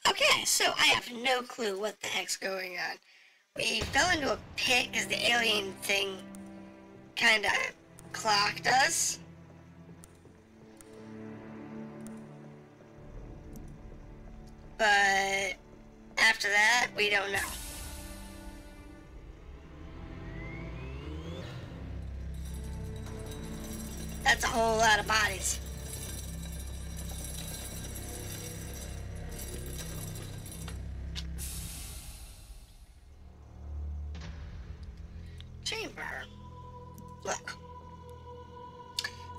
Okay, so I have no clue what the heck's going on. We fell into a pit because the alien thing kind of clocked us. But after that, we don't know. That's a whole lot of bodies. Chamber. Look.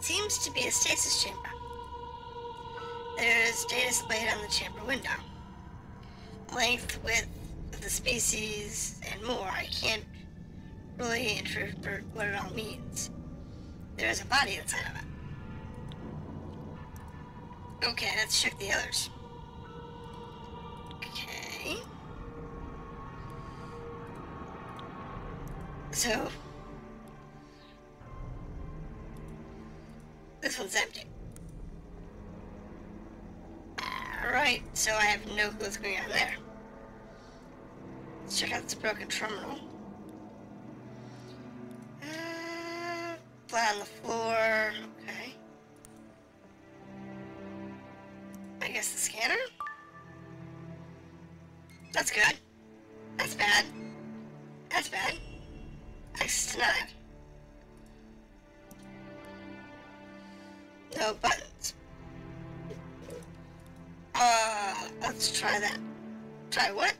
Seems to be a stasis chamber. There's data displayed on the chamber window. Length, width of the species, and more. I can't really interpret what it all means. There's a body inside of it. Okay, let's check the others. Okay. So, this one's empty. Alright, so I have no clue what's going on there. Let's check out this broken terminal. Flat on the floor. Okay. I guess the scanner? That's good. That's bad. That's bad. Access denied. No buttons. Let's try that. Try what?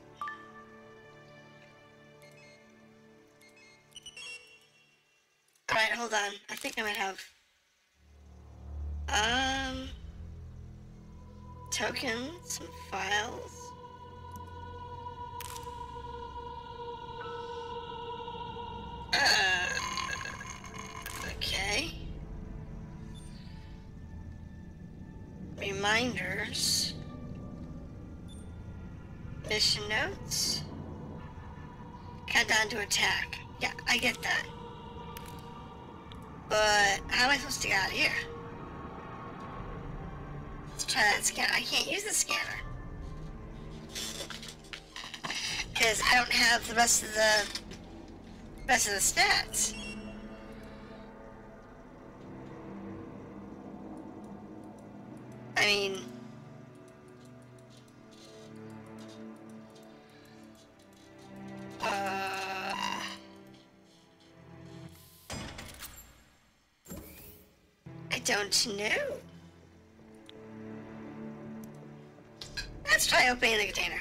Alright, hold on. I think I might have... tokens, some files. Okay. Reminders. Mission notes. Countdown to attack. Yeah, I get that. But how am I supposed to get out of here? Let's try that scanner. I can't use the scanner. Because I don't have the rest of the stats. I mean, I don't know. Let's try opening the container.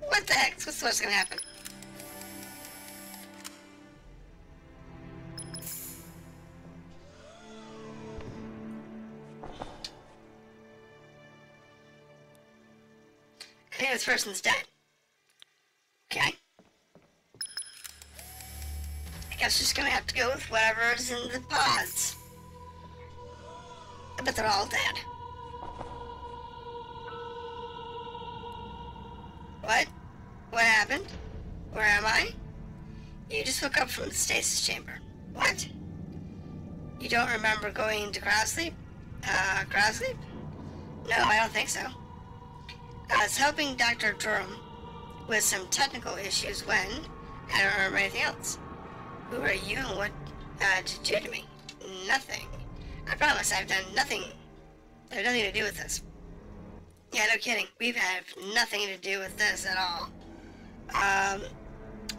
What the heck? What's gonna happen? I think this person's dead. Okay. I guess just gonna have to go with whatever's in the pods. I bet they're all dead. What? What happened? Where am I? You just woke up from the stasis chamber. What? You don't remember going to crowd sleep? Crowd sleep? No, I don't think so. I was helping Dr. Durham with some technical issues when I don't remember anything else. Who are you and what did you do to me? Nothing. I promise I've done nothing. I have nothing to do with this. Yeah, no kidding. We've had nothing to do with this at all.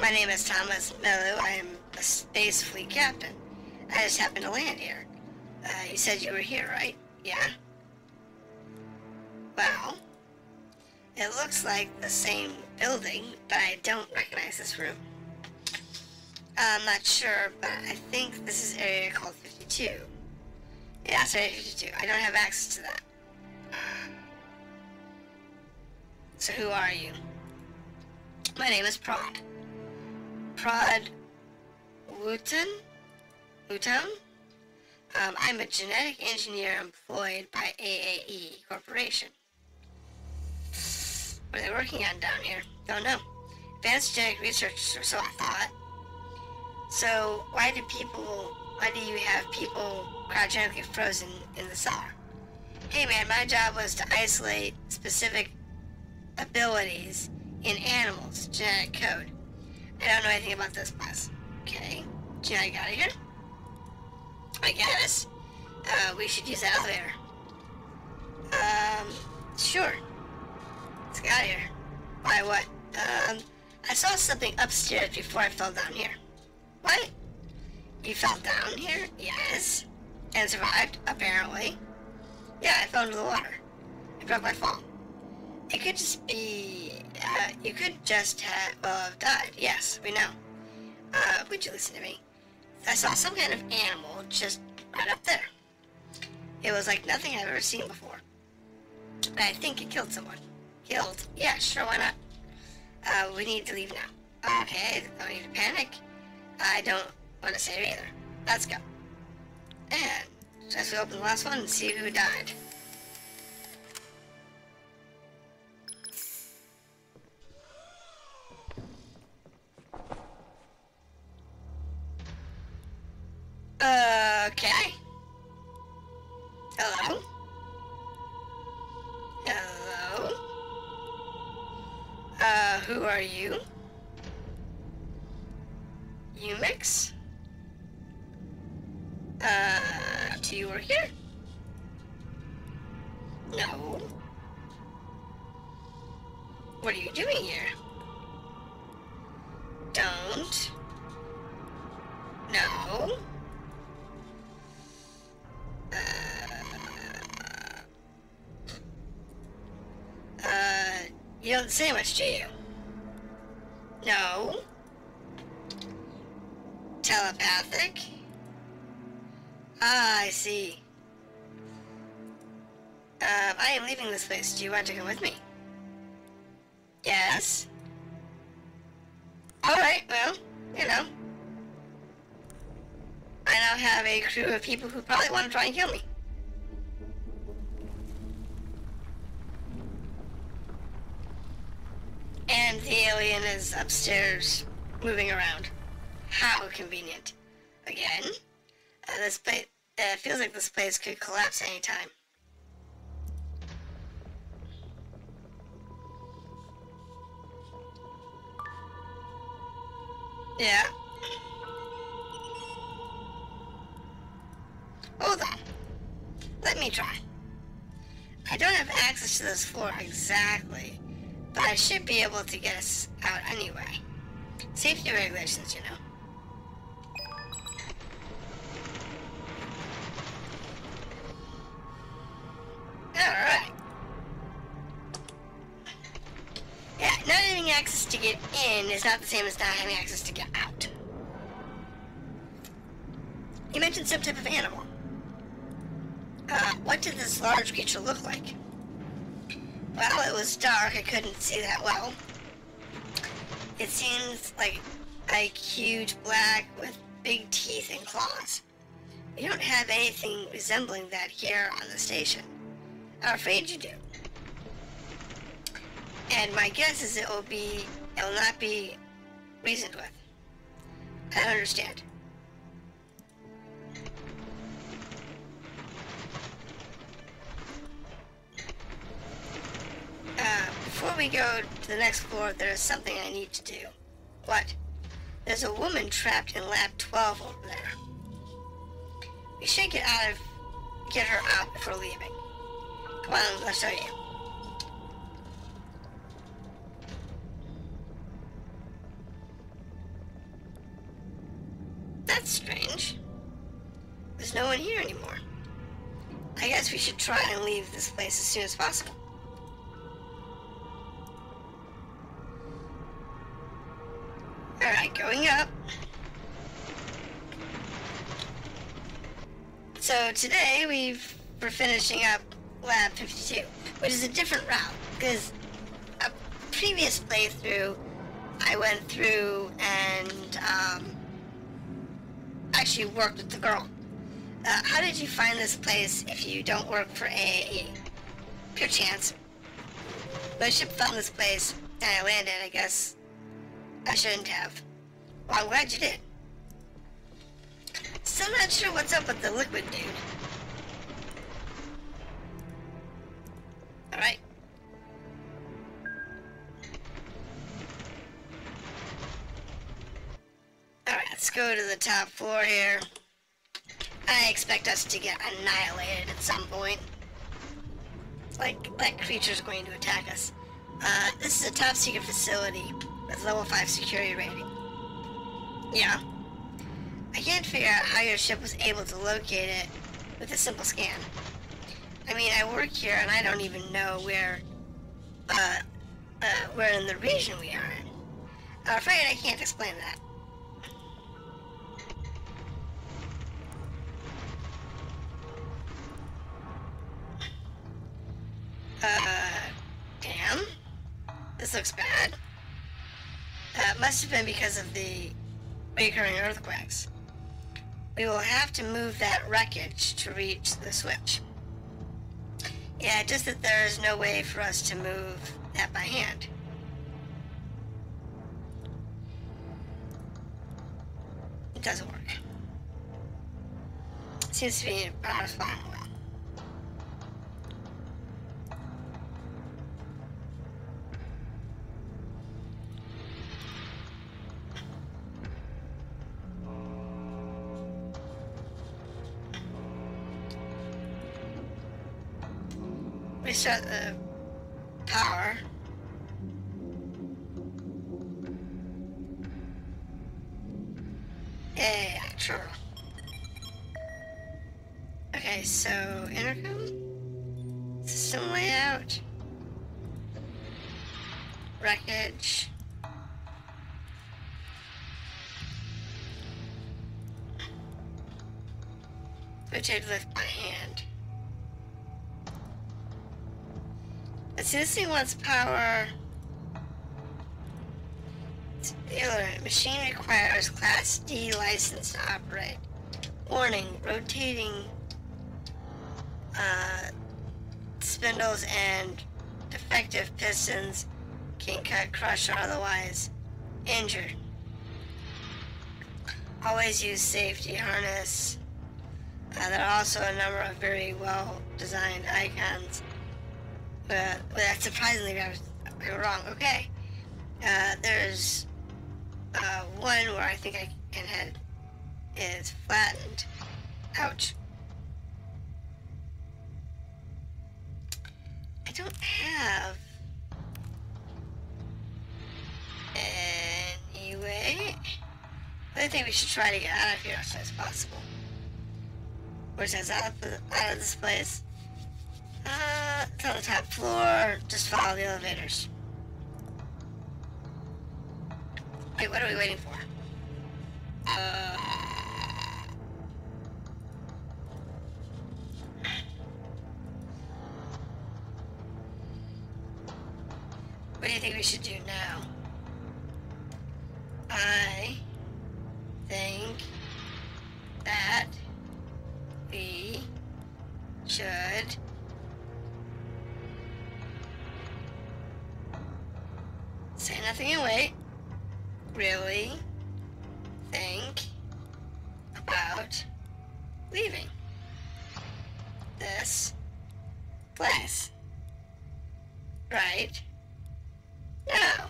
My name is Thomas Mello. I am a space fleet captain. I just happened to land here. You said you were here, right? Yeah. Well, it looks like the same building, but I don't recognize this room. I'm not sure, but I think this is area called 52. Yeah, it's area 52. I don't have access to that. So who are you? My name is Prod. Prod Wooten? Wooten? I'm a genetic engineer employed by AAE Corporation. What are they working on down here? Don't know. Advanced genetic research, or so I thought. So why do you have people cryogenically frozen in the cellar? Hey man, my job was to isolate specific abilities in animals. Genetic code. I don't know anything about this class. Okay. Genetic out of here? I guess. We should use the elevator. Sure. Let's get out of here. Why, what? I saw something upstairs before I fell down here. What? You fell down here? Yes. And survived, apparently. Yeah, I fell into the water. I broke my fall. It could just be, you could just have died. Yes, we know. Would you listen to me? I saw some kind of animal just right up there. It was like nothing I've ever seen before. I think it killed someone. Killed? Yeah, sure, why not? We need to leave now. Okay, don't need to panic. I don't want to say it either. Let's go. And just open the last one and see who died. Okay. Hello? Hello? Who are you? You mix? Do you work here? No. What are you doing here? Don't. No. You don't say much, do you? No. Telepathic? Ah, I see. I am leaving this place. Do you want to come with me? Yes. Alright, well, you know. I now have a crew of people who probably want to try and kill me. And the alien is upstairs, moving around. How convenient. Again, this place, feels like this place could collapse anytime. Yeah. Hold on. Let me try. I don't have access to this floor exactly, but I should be able to get us out anyway. Safety regulations, you know. Alright. Yeah, not having access to get in is not the same as not having access to get out. You mentioned some type of animal. What did this large creature look like? Well, it was dark, I couldn't see that well. It seems like huge black with big teeth and claws. We don't have anything resembling that here on the station. I'm afraid you do. And my guess is it will not be reasoned with. I don't understand. Before we go to the next floor, there's something I need to do. What? There's a woman trapped in Lab 12 over there. We should get her out before leaving. Come on, I'll show you. That's strange. There's no one here anymore. I guess we should try and leave this place as soon as possible. Alright, going up. So today we're finishing up Lab 52, which is a different route, because a previous playthrough I went through and actually worked with the girl. How did you find this place if you don't work for AAE? Pure chance. My ship found this place and I landed, I guess. I shouldn't have. Well, I'm glad you did. Still not sure what's up with the liquid dude. Alright. go to the top floor here. I expect us to get annihilated at some point. Like that creature's going to attack us. This is a top secret facility with level 5 security rating. Yeah. I can't figure out how your ship was able to locate it with a simple scan. I mean, I work here and I don't even know where in the region we are in. I'm afraid I can't explain that. Damn. This looks bad. Must have been because of the recurring earthquakes. We will have to move that wreckage to reach the switch. Yeah, just that there is no way for us to move that by hand. It doesn't work. Seems to be a power spot. Restart the power. Yeah, true. Okay, so intercom, system layout, wreckage. Rotate lift by hand. Let's see, this thing wants power. The machine requires Class D license to operate. Warning, rotating spindles and defective pistons can cut, crush, or otherwise injure. Always use safety harness. There are also a number of very well designed icons. But surprisingly, I was wrong. Okay. There's one where I think I can hit is flattened. Ouch. I don't have anyway. I think we should try to get out of here as soon as possible. Where's that out of this place? It's on the top floor. Just follow the elevators. Wait, what are we waiting for? What do you think we should do now? I think that we should say nothing and wait. Really think about leaving this place right now.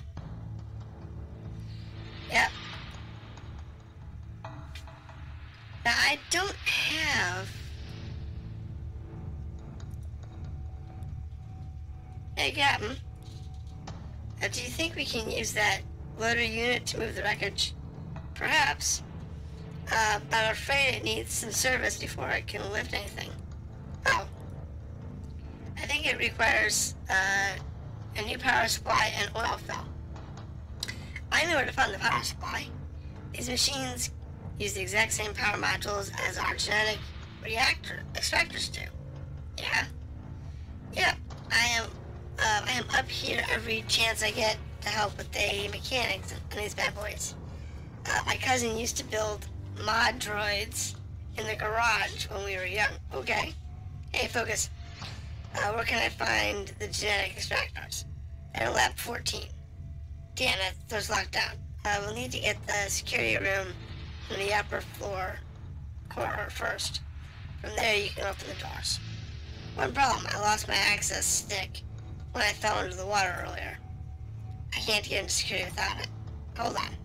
Yep. Now I don't have Hey Captain, do you think we can use that loader unit to move the wreckage? Perhaps. But I'm afraid it needs some service before it can lift anything. Oh. I think it requires a new power supply and oil fill. I know where to find the power supply. These machines use the exact same power modules as our genetic reactor extractors do. Yeah. Yeah. I am up here every chance I get to help with the mechanics on these bad boys. My cousin used to build mod droids in the garage when we were young. Okay. Hey, focus. Where can I find the genetic extractors? At lab 14. Damn, those locked down. We'll need to get the security room in the upper floor corner first. From there, you can open the doors. One problem, I lost my access stick when I fell into the water earlier. I can't get into security without it. Hold on.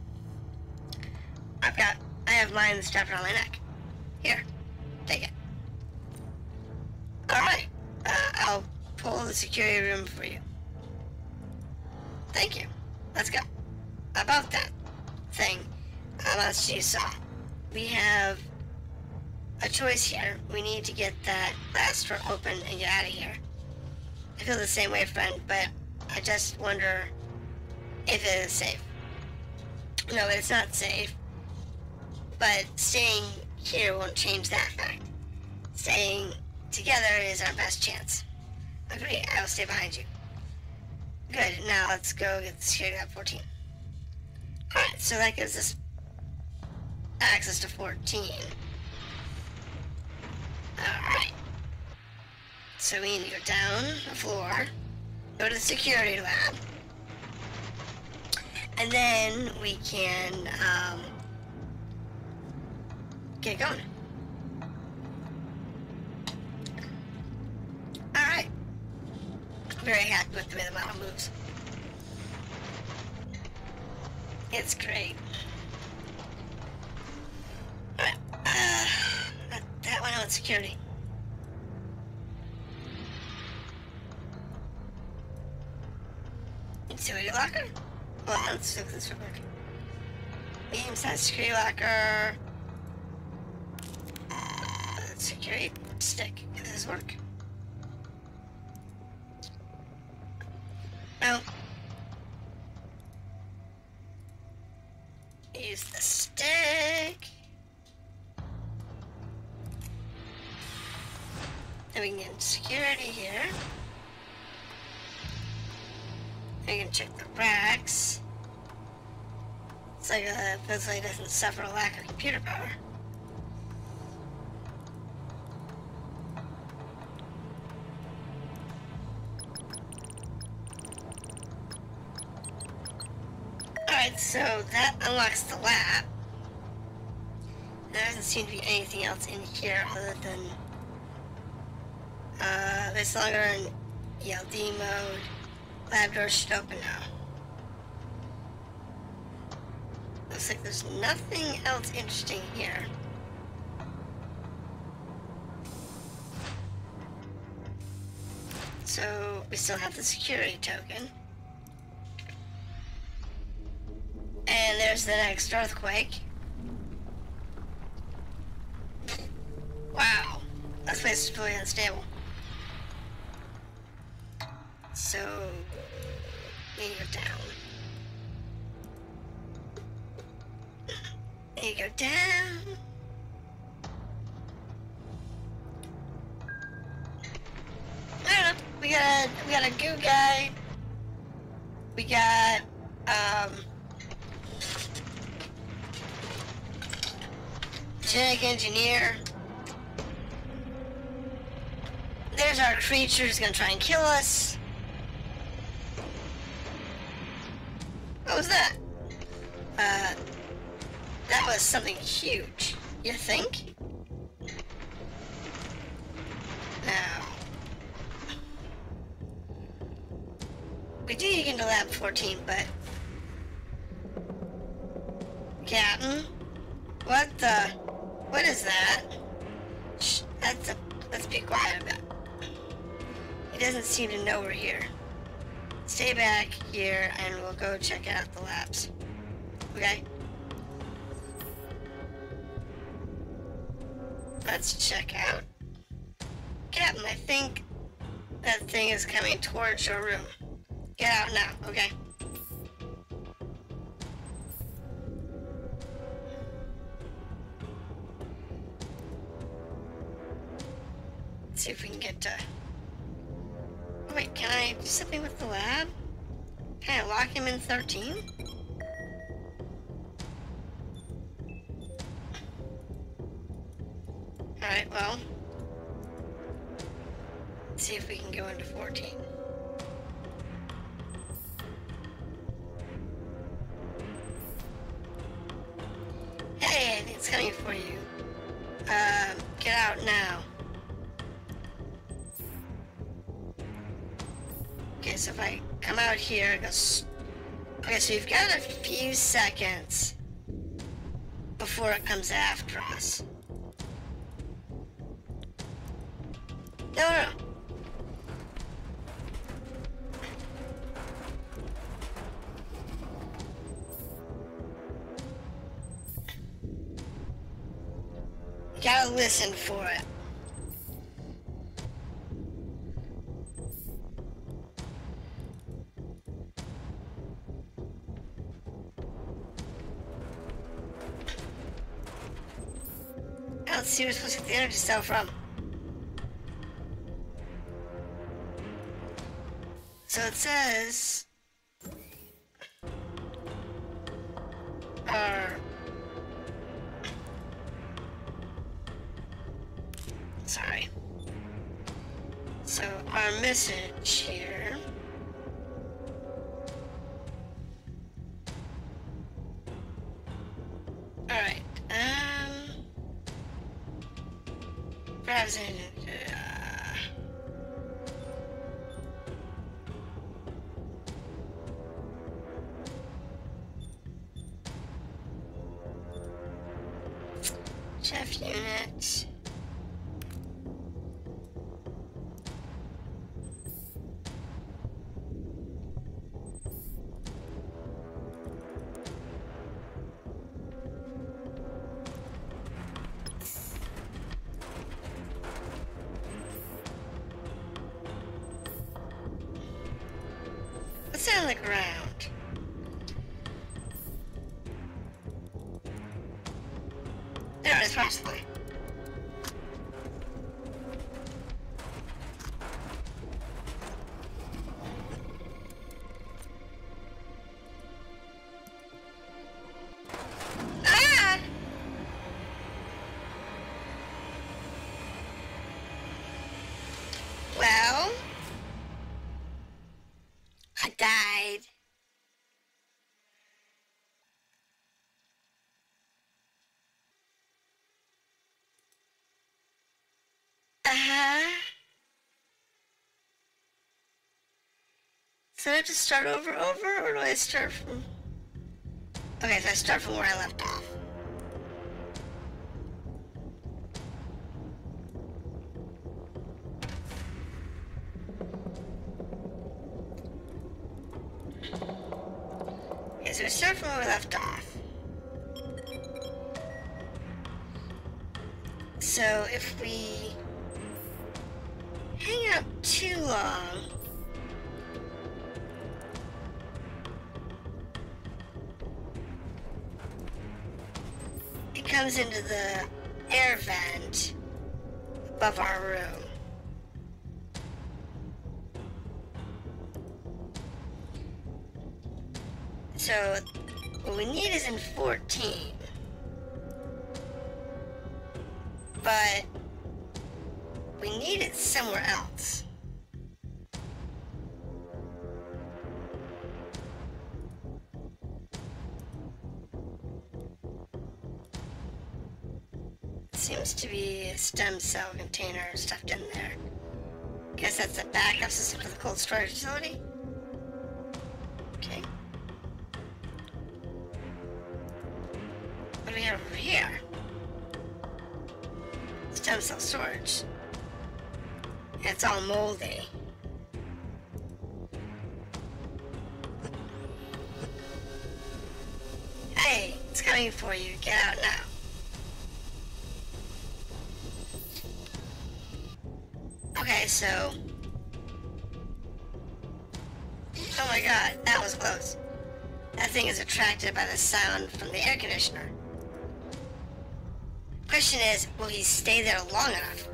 I've got I have mine strapped around my neck. Here, take it. Alright, I'll pull the security room for you. Thank you. Let's go. About that thing, as you saw, we have a choice here. We need to get that last door open and get out of here. I feel the same way, friend, but I just wonder if it is safe. No, it's not safe. But staying here won't change that fact. Staying together is our best chance. Agree, I will stay behind you. Good, now let's go get the security at 14. Alright, so that gives us access to 14. Alright. So we need to go down the floor, go to the security lab, and then we can get going. Alright. Very happy with the way the model moves. It's great. Alright, that went on security. Security locker? Well, let's see if this will work. Beam size security locker. Security stick. Does this work? No. Use the stick. Then we can get security here. We can check the racks. It's like the facility doesn't suffer a lack of computer power. Alright, so that unlocks the lab. There doesn't seem to be anything else in here other than this longer in ELD mode. Lab door should open now. Looks like there's nothing else interesting here. So we still have the security token. And there's the next earthquake. Wow, that place is really unstable. So we need to go down. Need to go down. I don't know. We got a goo guy. We got genetic engineer. There's our creature who's gonna try and kill us. What was that? That was something huge. You think? No. We do need to get into lab 14, but... Captain? What the... What is that? Shh, let's be quiet about it. He doesn't seem to know we're here. Stay back here and we'll go check out the labs. Okay? Let's check out. Captain, I think that thing is coming towards your room. Get out now, okay? Let's see if we can get to... Oh, wait, can I do something with the lab? Can I lock him in 13? Alright, well... Let's see if we can go into 14. Hey, I think it's coming for you. Get out now. Okay, so if I come out here, it goes... Okay, so you've got a few seconds before it comes after us. No, no. You gotta listen for it. Let's see where we're supposed to get the energy cell from. So it says, sorry. So our message here. All right. Perhaps chef unit. What's that on the ground? There it is, possibly. Ah! Well, I died. So do I have to start over, or do I start from... Okay, so I start from where I left off. Okay, so we start from where we left off. So if we hang out too long, it comes into the air vent above our room. So what we need is in 14. But we need it somewhere else. Seems to be a stem cell container stuffed in there. Guess that's the backup system for the cold storage facility. Okay. What do we have over here? Stem cell storage. It's all moldy. Hey, it's coming for you. Get out now. Okay, so... Oh my god, that was close. That thing is attracted by the sound from the air conditioner. Question is, will he stay there long enough?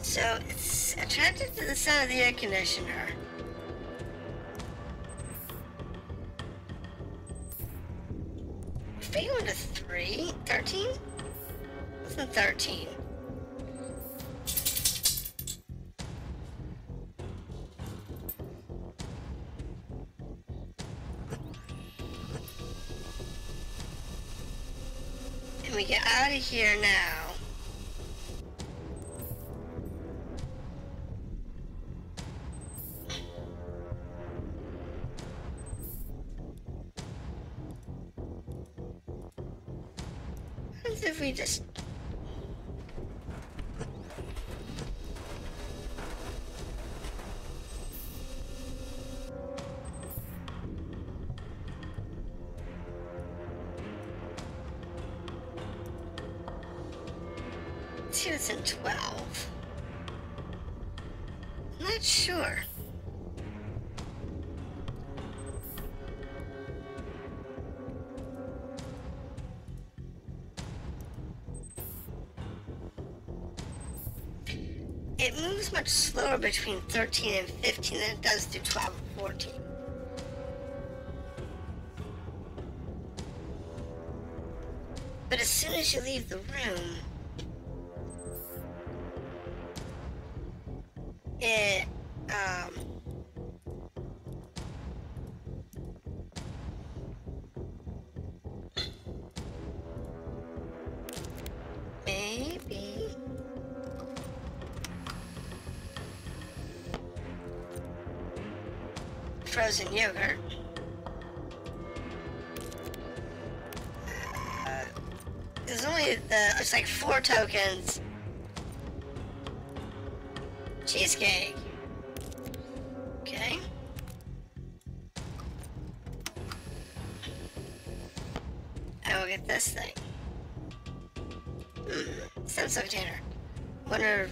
So it's attracted to the sound of the air conditioner. If we go into 13? Wasn't 13. out of here now. What if we just... See what's in 12. I'm not sure. It moves much slower between 13 and 15 than it does through 12 and 14. But as soon as you leave the room, it, maybe. Frozen yogurt. There's only it's like 4 tokens. Cheesecake. Okay. I will get this thing. Sensor container. Wonder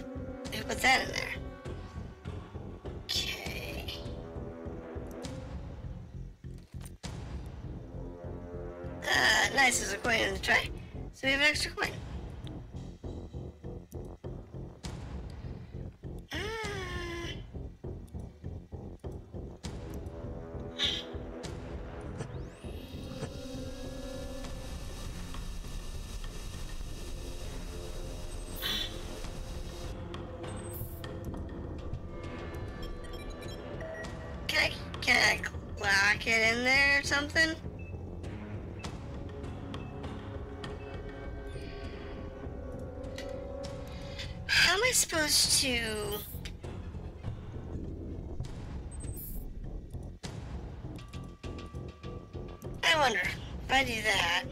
who put that in there. Okay. Nice, there's a coin in the tray. So we have an extra coin. Can I lock it in there or something? How am I supposed to... I wonder if I do that.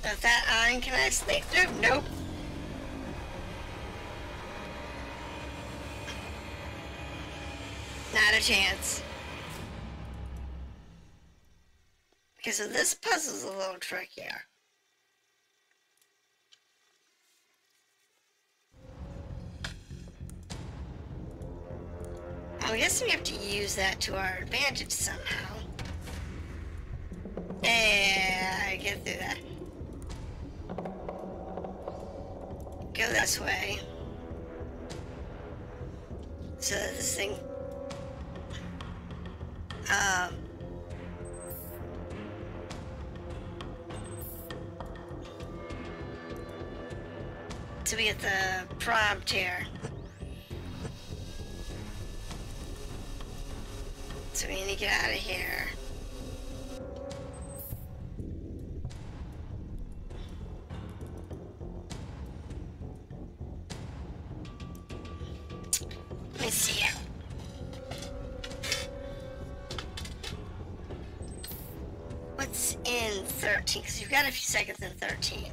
With that on, can I sneak through? Nope. Not a chance. Okay, so this puzzle's a little trickier. I guess we have to use that to our advantage somehow. Yeah, I get through that. Go this way. So this thing, so we get the prompt here. So we need to get out of here. Let me see here. What's in 13? Because you've got a few seconds in 13.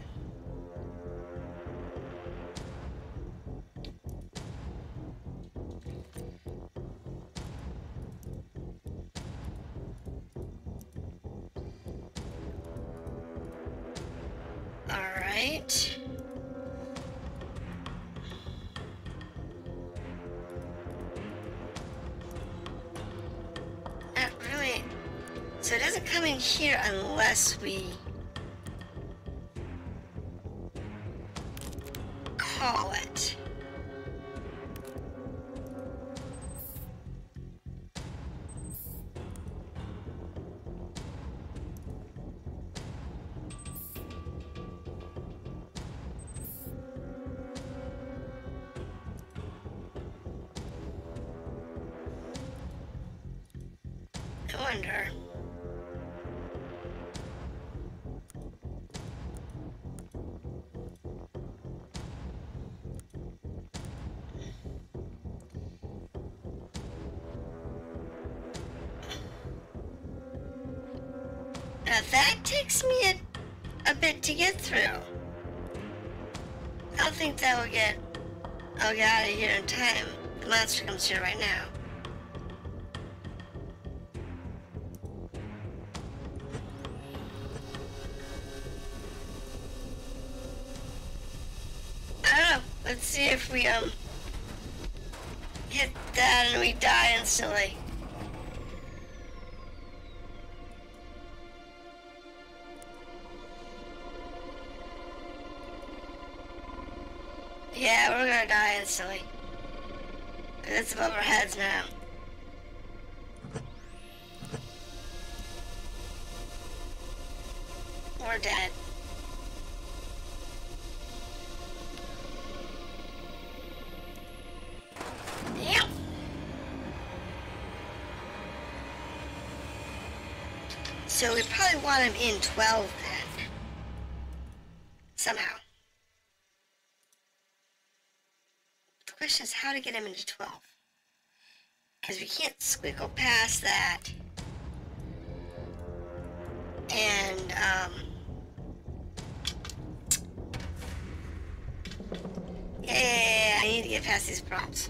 Alright. Not really. So it doesn't come in here unless we call it. wonder. Now that takes me a bit to get through. I don't think that will get... I'll get out of here in time. The monster comes here right now. I don't know. Let's see if we, hit that and we die instantly. Yeah, we're gonna die instantly. It's above our heads now. We're dead. Yep. So we probably want him in 12 then. Somehow. The question is how to get him into 12. Because we can't squiggle past that. And, yeah, I need to get past these prompts.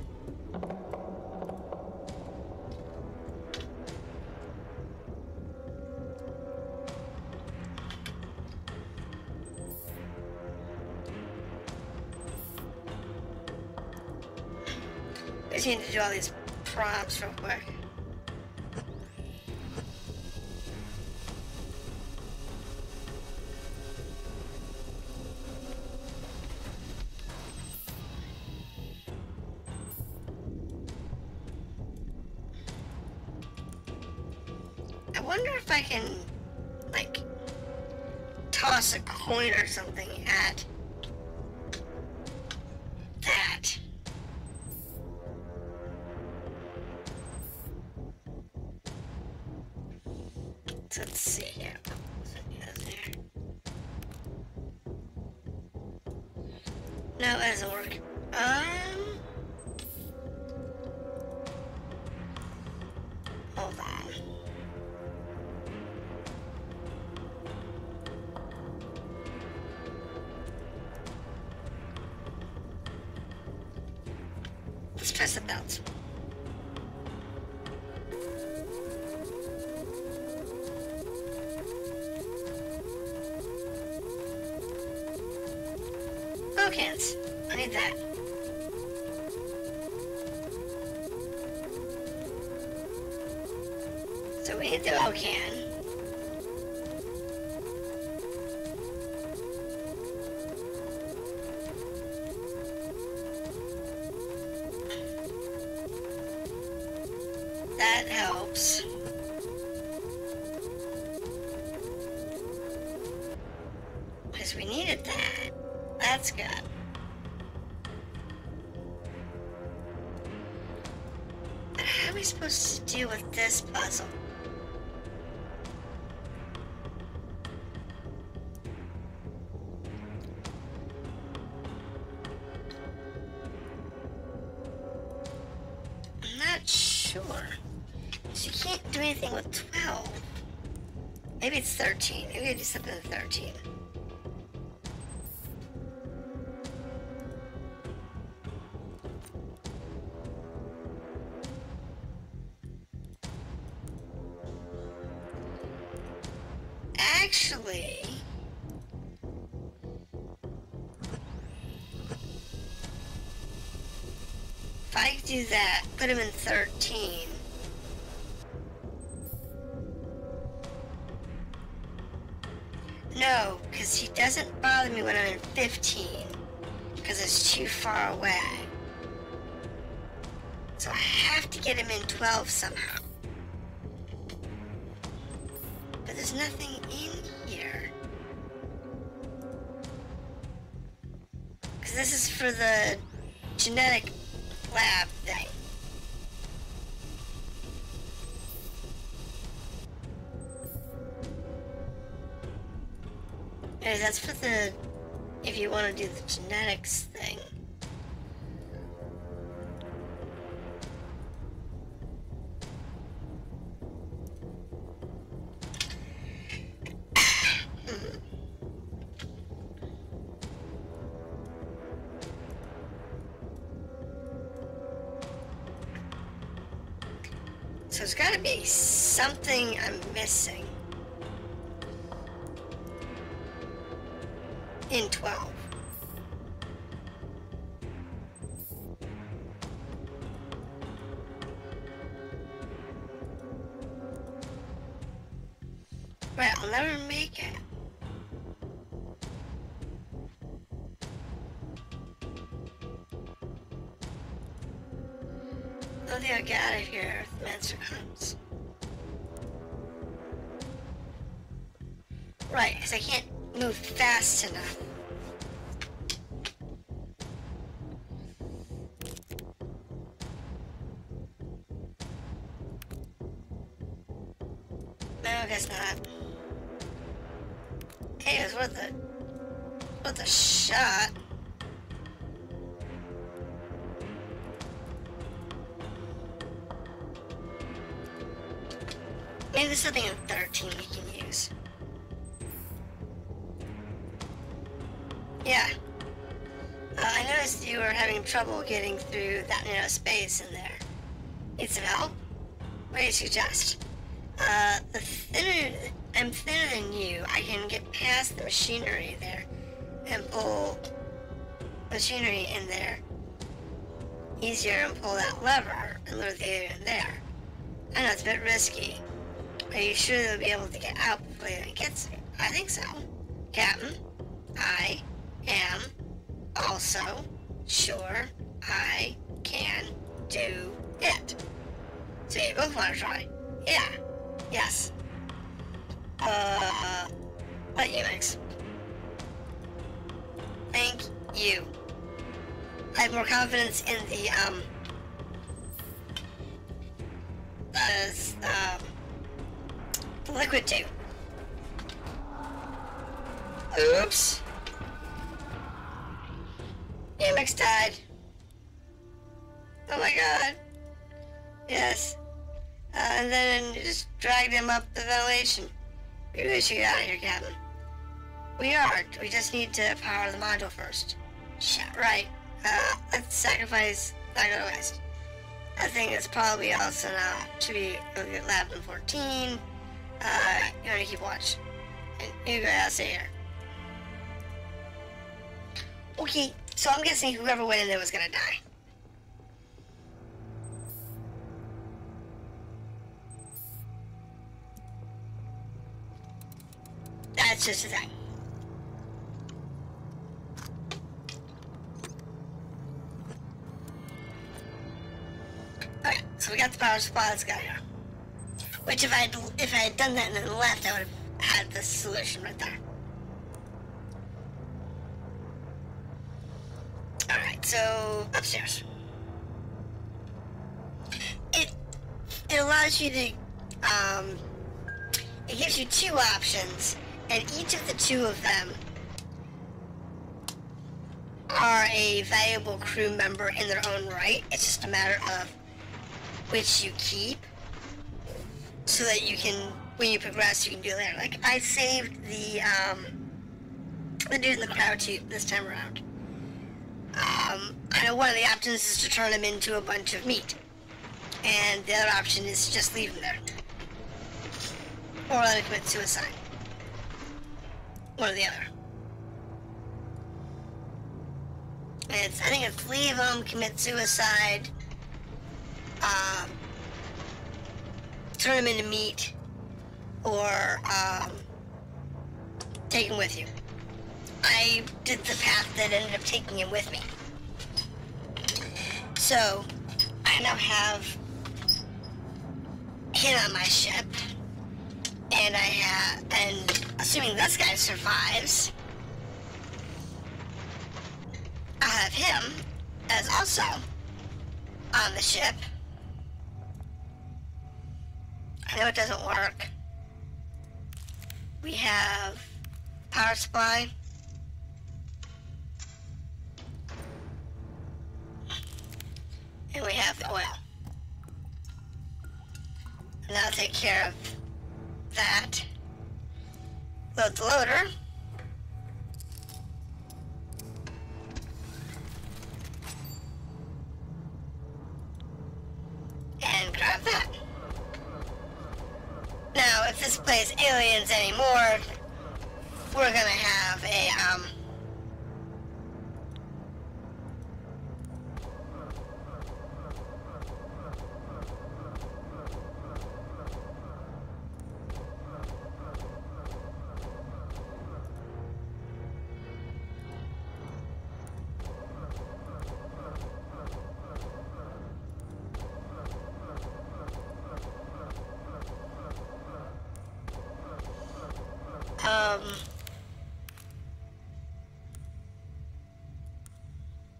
I just need to do all these prompts real quick. I wonder if I can, like, toss a coin or something at that. So let's see here. No, that doesn't work. Hold on. Let's press the belt. Cans. I need that. So we need the oil can. That helps. Because we needed that. That's good. How are we supposed to deal with this puzzle? I'm not sure. So you can't do anything with 12. Maybe it's 13. Maybe I do something with 13. Actually, if I do that, put him in 13. No, because he doesn't bother me when I'm in 15, because it's too far away. So I have to get him in 12 somehow. But there's nothing in here. Because this is for the genetic lab thing. Because that's for the, if you want to do the genetics thing. So there's got to be something I'm missing in 12. Right, I'll never make it. I don't think I'll get out of here if the monster comes. Right, because I can't move fast enough. No, I guess not. Hey, it was worth a shot. Maybe there's something in 13 we can use. Yeah. I noticed you were having trouble getting through that narrow space in there. Need some help? What do you suggest? I'm thinner than you. I can get past the machinery there and pull machinery in there easier and pull that lever and lure the alien in there. I know it's a bit risky. Are you sure they'll be able to get out before the alien gets there? I think so. Captain, I am also sure I can do it. So you both want to try? Yeah. Yes. Let you mix. Thank you. I have more confidence in the liquid too. Oops. Amex died. Oh my god. Yes. And then just dragged him up the ventilation. We really should get out of here, Captain. We are. We just need to power the module first. Shit, right. Let's sacrifice Badragon West. I think it's probably also now to be looking at Lab 14. You want to keep watch. And you go out here. Okay, so I'm guessing whoever went in there was gonna die. That's just a thing. Okay, so we got the power supply, let's go here. Which if I had done that and then left, I would have had the solution right there. Alright, so upstairs. It allows you to it gives you two options, and each of the two of them are a valuable crew member in their own right. It's just a matter of which you keep, so that you can, when you progress, you can do it later. Like, I saved the dude in the crowd tube this time around. I know one of the options is to turn him into a bunch of meat, and the other option is to just leave him there. Or let him commit suicide. One or the other. I think it's leave him, commit suicide, turn him into meat, or take him with you. I did the path that ended up taking him with me. So, I now have him on my ship, and and assuming this guy survives, I have him as also on the ship. I know it doesn't work. We have power supply. And we have the oil. And that'll take care of that. Load the loader. And grab that. Now, if this plays Aliens anymore, we're gonna have a,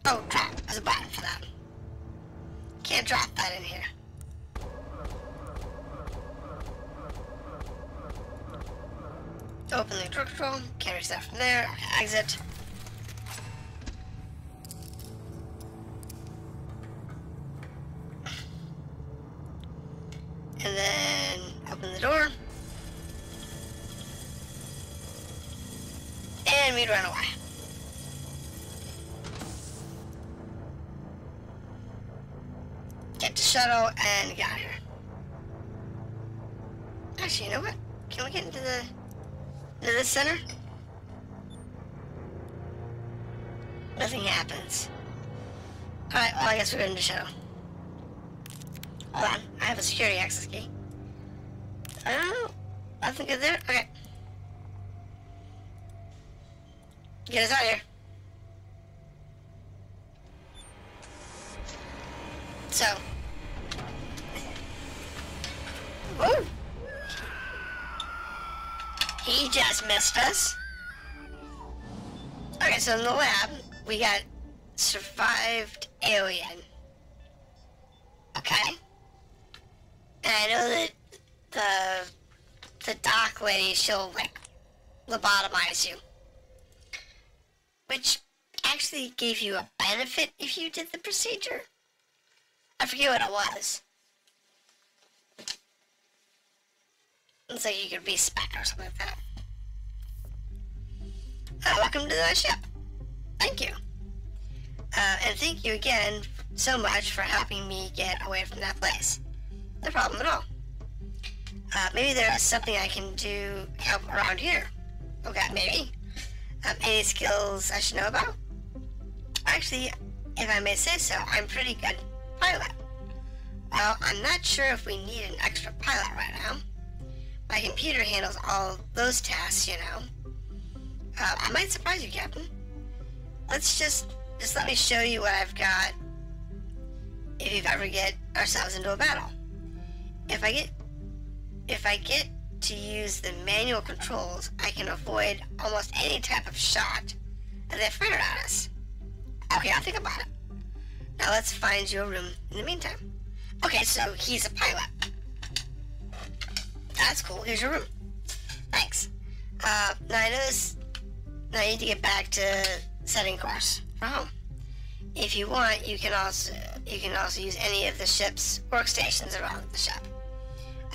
oh crap, there's a button for that. Can't drop that in here. Open the control, can't reach that from there, exit. And then open the door. And we'd run away. Get the shuttle and get out of here. Actually, you know what? Can we get into this center? Nothing happens. Alright, well I guess we're going to the shuttle. Hold on, I have a security access key. Oh, nothing good there? Okay. Get us out of here. So. Woo! He just missed us. Okay, so in the lab, we got survived alien. Okay? And I know that the doc lady, she'll like lobotomize you. Which actually gave you a benefit if you did the procedure. I forget what it was. It's like you could be spec or something like that. Welcome to the ship. Thank you. And thank you again so much for helping me get away from that place. No problem at all. Maybe there's something I can do help around here. Okay, maybe. Any skills I should know about? Actually, if I may say so, I'm pretty good pilot. Well, I'm not sure if we need an extra pilot right now. My computer handles all those tasks, you know. I might surprise you, Captain. Let's just let me show you what I've got if you ever get ourselves into a battle. If I get to use the manual controls, I can avoid almost any type of shot that they fire at us. Okay, I'll think about it. Now let's find you a room in the meantime. Okay, so he's a pilot. That's cool, here's your room. Thanks. Now I notice now I need to get back to setting course for home. If you want, you can also use any of the ship's workstations around the ship.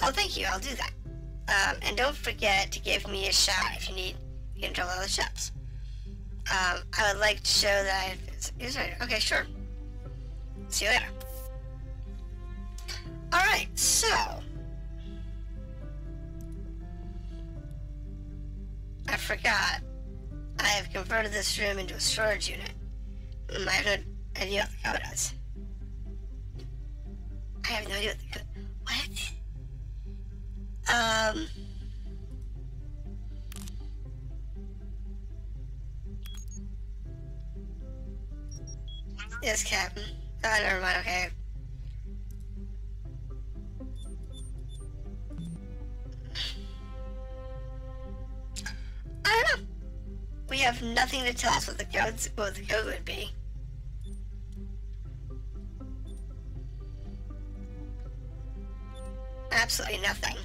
Oh, thank you, I'll do that. And don't forget to give me a shout if you need control of the ships. I would like to show that okay, sure. See you later. Alright, so I forgot. I have converted this room into a storage unit. I have no idea what the code is. I have no idea what the code. What? Yes, Captain. Oh, never mind, okay. I don't know. We have nothing to tell us what the code would be. Absolutely nothing.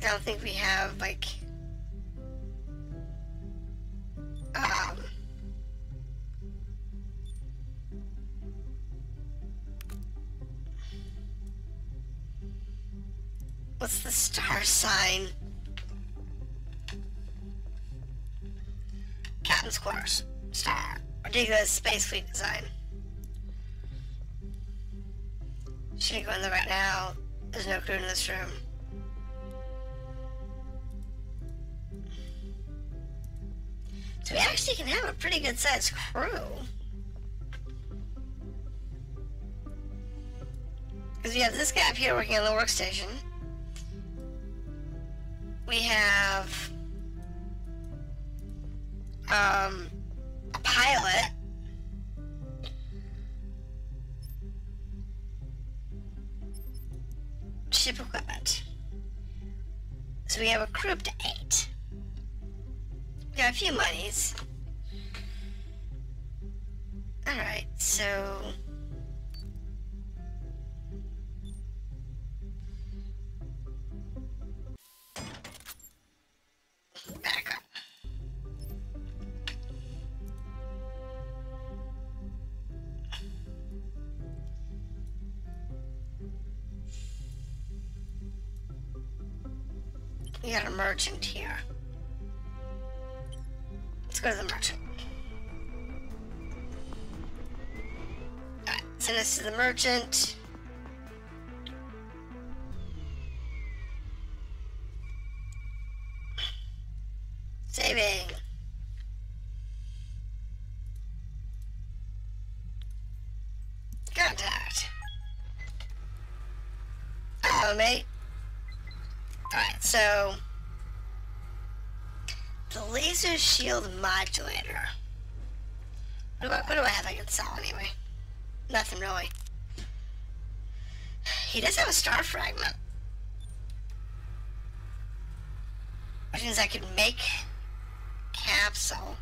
I don't think we have, like, what's the star sign? Captain's quarters. Star. Ridiculous space fleet design. Shouldn't go in there right now. There's no crew in this room. So we actually can have a pretty good sized crew. Because we have this guy up here working on the workstation. We have a pilot. Ship equipment. So we have a crew up to 8. We got a few monies. Alright, so back up. We got a merchant here. Let's go to the merchant. Alright, send us to the merchant. Saving. Contact. Hello, mate. Alright, so the laser shield modulator. What do I have I can sell anyway? Nothing really. He does have a star fragment. Which means I could make capsule.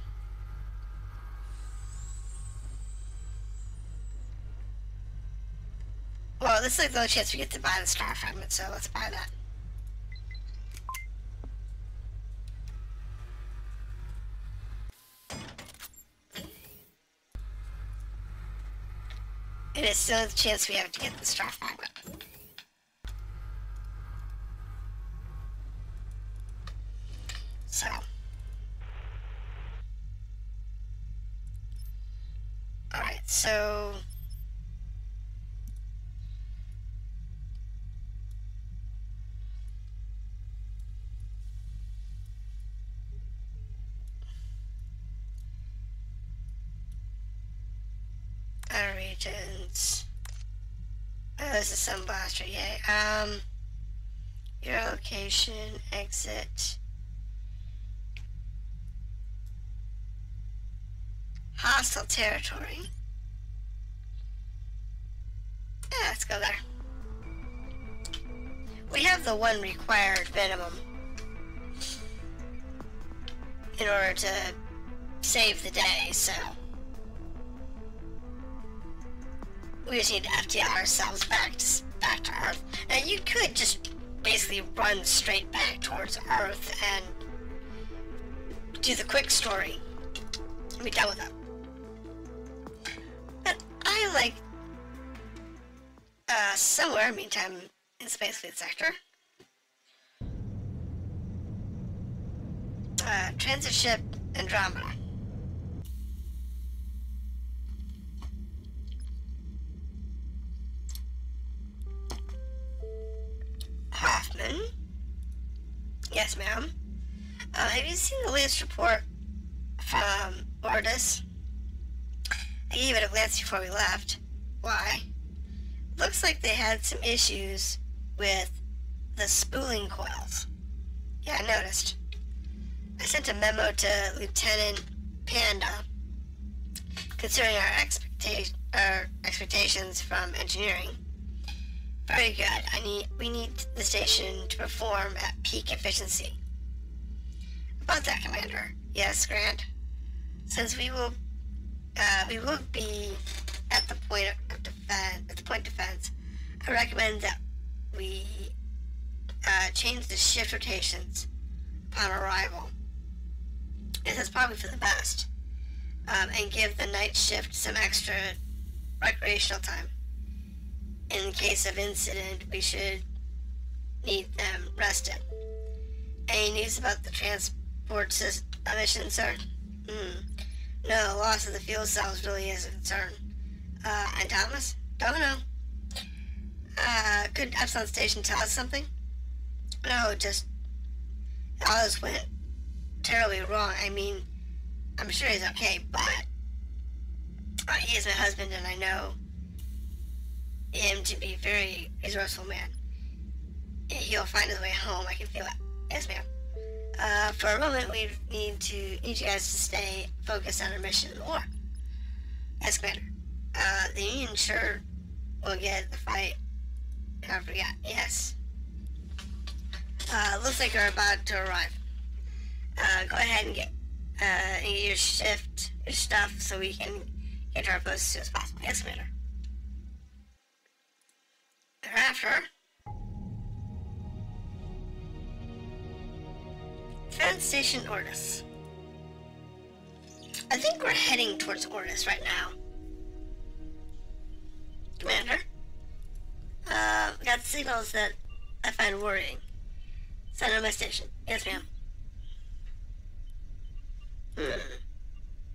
Well, this is like the only chance we get to buy the star fragment, so let's buy that. It is still a chance we have to get the star fragment. So. Alright, so. Our regions. Oh, this is some blaster, yay. Your location, exit. Hostile territory. Yeah, let's go there. We have the one required minimum in order to save the day, so we just need to FTL ourselves back to Earth. And you could just basically run straight back towards Earth and do the quick story and be done with it. But I like somewhere, meantime, in Space Fleet Sector. Transit ship Andromeda. Hoffman. Yes, ma'am. Have you seen the latest report from Ordis? I gave it a glance before we left. Why? Looks like they had some issues with the spooling coils. Yeah, I noticed. I sent a memo to Lieutenant Panda concerning our expectations from engineering. Very good. We need the station to perform at peak efficiency. About that, Commander. Yes, Grant. Since we will be at the point of defense, I recommend that we change the shift rotations upon arrival. This is probably for the best. And give the night shift some extra recreational time. In case of incident, we should need them rested. Any news about the transport mission, sir? No, loss of the fuel cells really is a concern. And Thomas? Don't know. Could Epsilon Station tell us something? No, just all this went terribly wrong. I mean, I'm sure he's okay, but he is my husband, and I know him to be a very resourceful man. He'll find his way home. I can feel it. Yes, ma'am. For a moment, we need you guys to stay focused on our mission in the war. Yes, Commander. The Union sure will get the fight. I forgot. Yes. Looks like we're about to arrive. Go ahead and get your stuff, so we can get to our post as soon as possible. Yes, Commander. Thereafter, Defense Station Ordis. I think we're heading towards Ordis right now. Commander? We got signals that I find worrying. Send on my station. Yes, ma'am.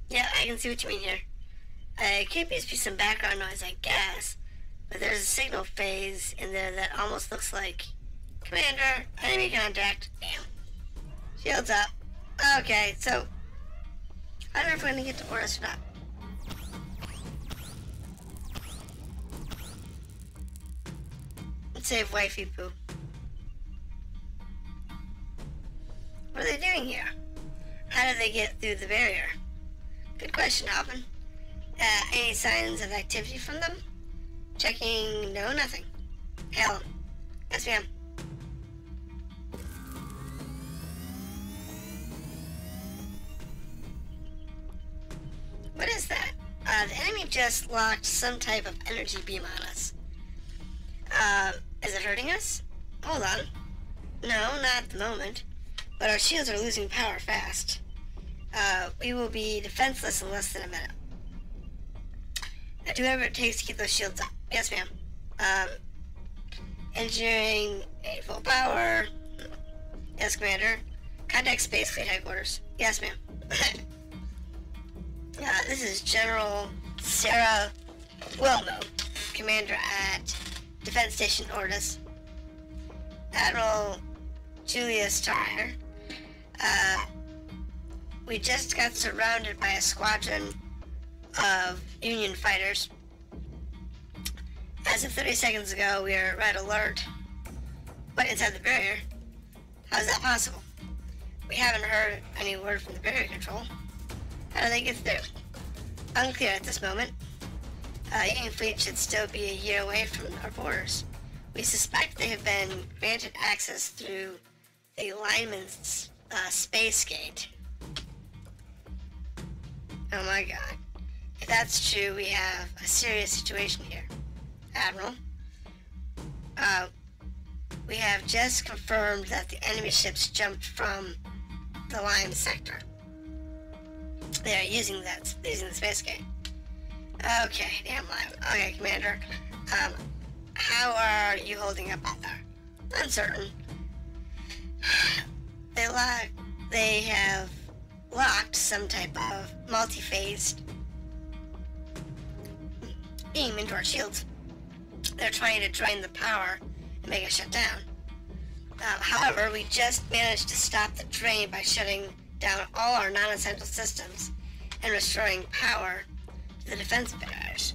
Yeah, I can see what you mean here. It could be some background noise, I guess, but there's a signal phase in there that almost looks like... Commander, enemy contact. Damn. Shields up. Okay, so... I don't know if we're gonna get to Ordis or not. Let's save wifey poo. What are they doing here? How did they get through the barrier? Good question, Alvin. Any signs of activity from them? Checking, no, nothing. Helen. Yes, ma'am. What is that? The enemy just locked some type of energy beam on us. Is it hurting us? Hold on. No, not at the moment. But our shields are losing power fast. We will be defenseless in less than a minute. Do whatever it takes to keep those shields up. Yes, ma'am. Engineering at full power. Yes, Commander. Contact Space Fleet Headquarters. Yes, ma'am. This is General Sarah Wilmo, Commander at Defense Station Ordis. Admiral Julius Tarr. We just got surrounded by a squadron of Union fighters. As of 30 seconds ago, we are red alert, but inside the barrier. How is that possible? We haven't heard any word from the barrier control. How do they get through? Unclear at this moment. Union fleet should still be a year away from our borders. We suspect they have been granted access through the lineman's space gate. Oh my god. If that's true, we have a serious situation here. Admiral, we have just confirmed that the enemy ships jumped from the Lime sector. They are using the space gate. Okay, damn Lime. Okay, Commander. How are you holding up out there? Uncertain. They have locked some type of multi-phased beam into our shields. They're trying to drain the power and make it shut down. However, we just managed to stop the drain by shutting down all our non-essential systems and restoring power to the defense barrage.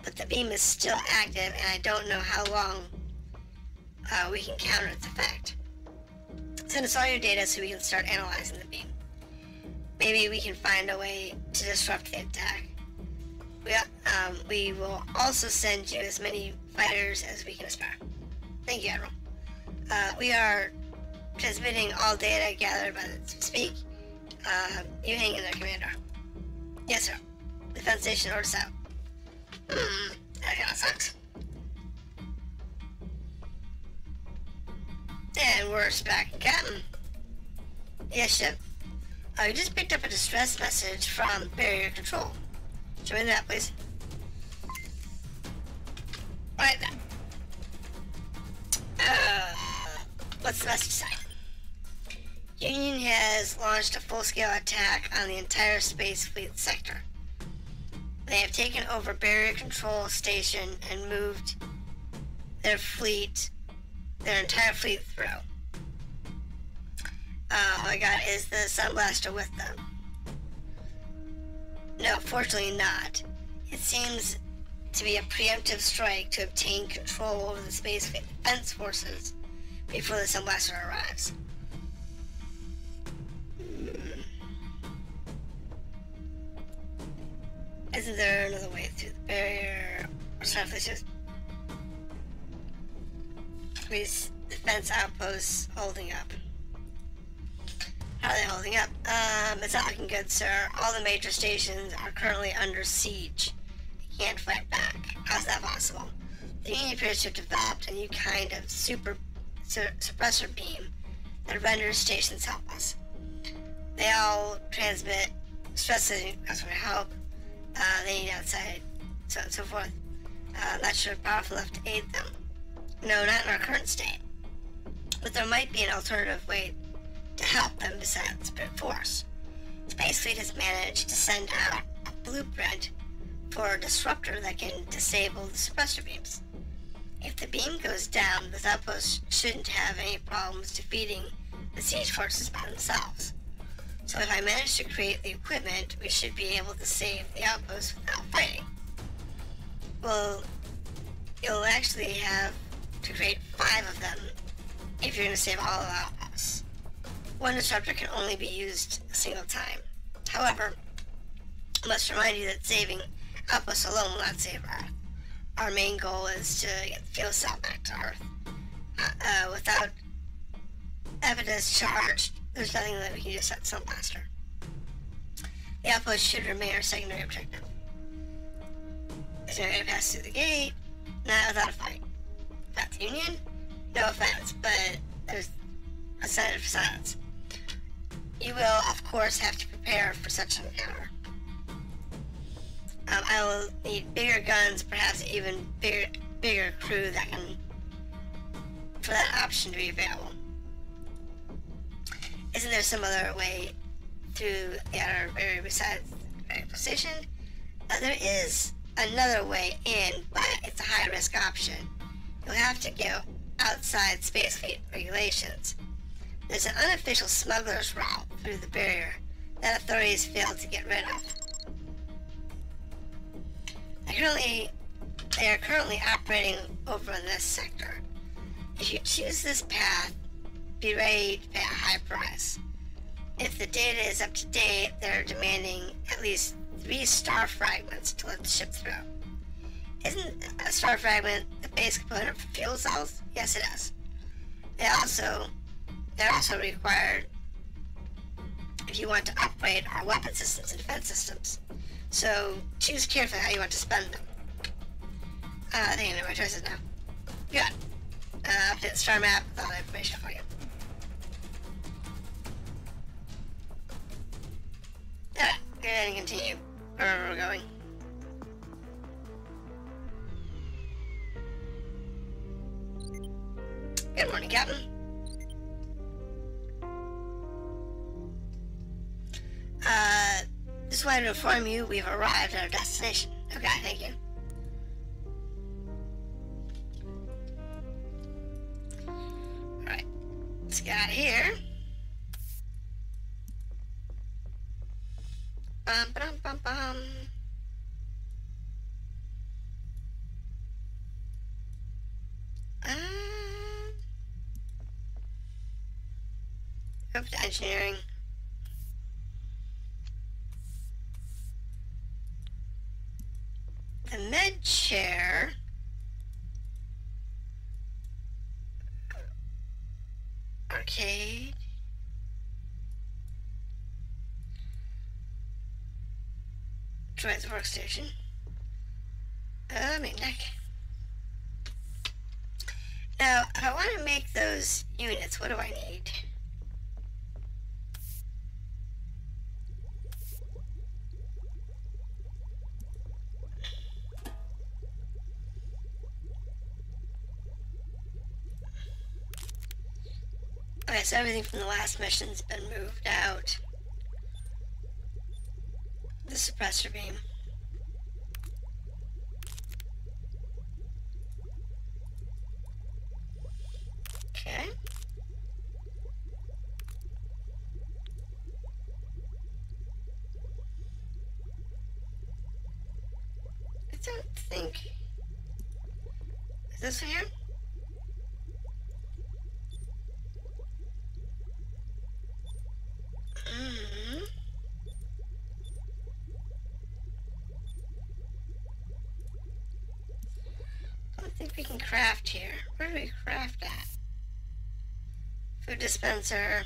But the beam is still active, and I don't know how long we can counter its effect. Send us all your data so we can start analyzing the beam. Maybe we can find a way to disrupt the attack. We will also send you as many fighters as we can spare. Thank you, Admiral. We are transmitting all data gathered by the speak. You hang in there, Commander. Yes, sir. Defense Station Ordis out. That kinda sucks. And we're back in Captain. Yes, ship. I just picked up a distress message from barrier control. Show me that, please. Right then. What's the message say? Union has launched a full-scale attack on the entire space fleet sector. They have taken over barrier control station and moved their entire fleet through. Oh my god, is the Sunblaster with them? No, fortunately not. It seems to be a preemptive strike to obtain control over the space fleet defense forces before the Sunblaster arrives. Isn't there another way through the barrier? Or sorry, let's just... These defense outposts holding up. How are they holding up? It's not looking good, sir. All the major stations are currently under siege. You can't fight back. How's that possible? The Union appears to have developed a new kind of suppressor beam that renders stations helpless. They all transmit stressing for help. They need outside, so on and so forth. Not sure powerful enough to aid them. No, not in our current state. But there might be an alternative way to help them besides brute force. Space Fleet has managed to send out a blueprint for a disruptor that can disable the suppressor beams. If the beam goes down, the outposts shouldn't have any problems defeating the siege forces by themselves. So if I manage to create the equipment, we should be able to save the outposts without fighting. Well, you'll actually have to create 5 of them if you're going to save all of the outposts. One disruptor can only be used a single time. However, I must remind you that saving outposts alone will not save Earth. Our main goal is to get the fuel cell back to Earth. Without evidence charged, there's nothing that we can do except Sunblaster. The outpost should remain our secondary objective. Is there a way to pass through the gate? Not without a fight. Without the Union? No offense, but there's a sign of silence. You will, of course, have to prepare for such an encounter. I will need bigger guns, perhaps even bigger crew that can, for that option to be available. Isn't there some other way through the outer barrier besides the station? There is another way in, but it's a high-risk option. You'll have to go outside space fleet regulations. There's an unofficial smuggler's route through the barrier that authorities failed to get rid of. They are currently operating over in this sector. If you choose this path, be ready to pay a high price. If the data is up to date, they're demanding at least 3 star fragments to let the ship through. Isn't a star fragment the base component for fuel cells? Yes, it is. They're also required if you want to upgrade our weapon systems and defense systems. So choose carefully how you want to spend them. I think I know my choices now. Good. Update the star map with all the information for you. Alright, go ahead and continue wherever we're going. Good morning, Captain. Just wanted to inform you we've arrived at our destination. Okay, thank you. Alright, let's get out of here. Bum, bum, bum, bum. Up to engineering. The med chair. Arcade. Droid's workstation. Main deck. Now, if I want to make those units, what do I need? Okay, so everything from the last mission's been moved out. The suppressor beam. Okay. I don't think... Is this here? I don't think we can craft here. Where do we craft at? Food dispenser.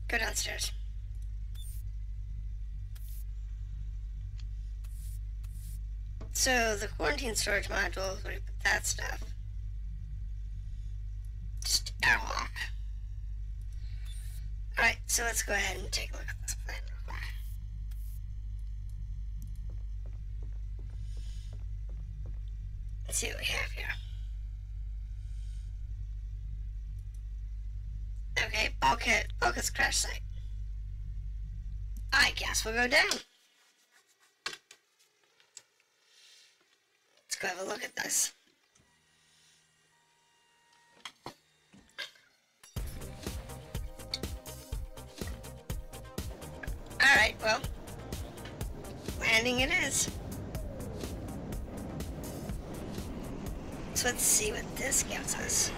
Go downstairs. So the quarantine storage module, where do we put that stuff? Just Alright, so let's go ahead and take a look at this plan real quick. Let's see what we have here. Okay, bulkhead's crash site. I guess we'll go down. Let's go have a look at this. Alright, well, landing it is. So let's see what this gives us.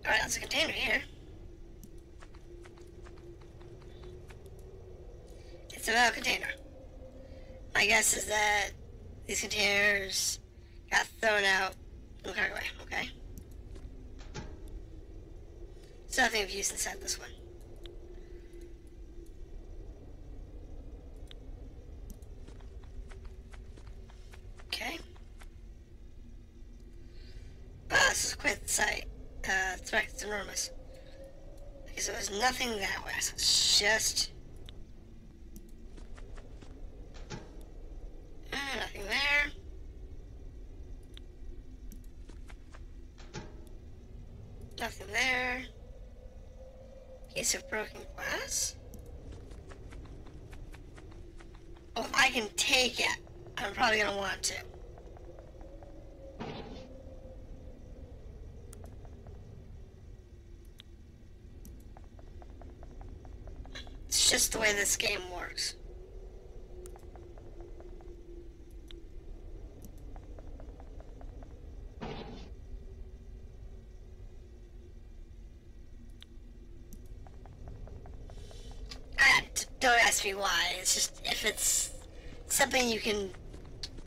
Alright, that's a container here. It's a metal container. My guess is that these containers got thrown out in the cargo bay, okay? There's nothing of use inside this one. Okay. Wow, this is quite the site. It's right, it's enormous. Okay, so there's nothing that way, so it's just... nothing there. Nothing there. Piece of broken glass. Oh, if I can take it, I'm probably gonna want to. It's just the way this game works. Don't ask me why, it's just, if it's something you can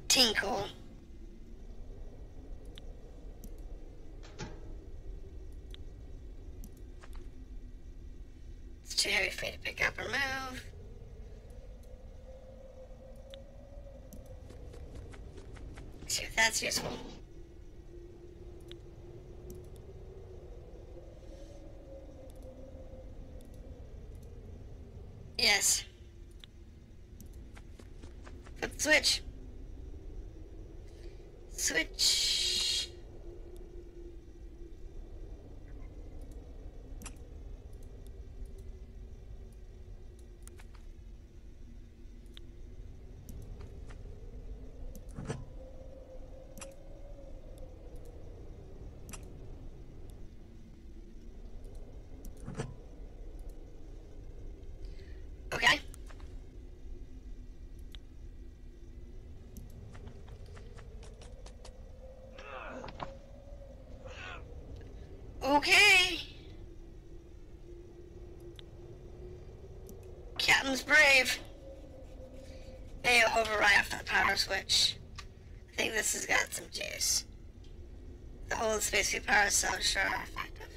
tinkle. It's too heavy for me to pick up or move. See if that's useful. Yes. Flip the switch. Switch. Okay. Okay. Captain's brave. May override off the power switch. I think this has got some juice. The whole space power cells sure are effective.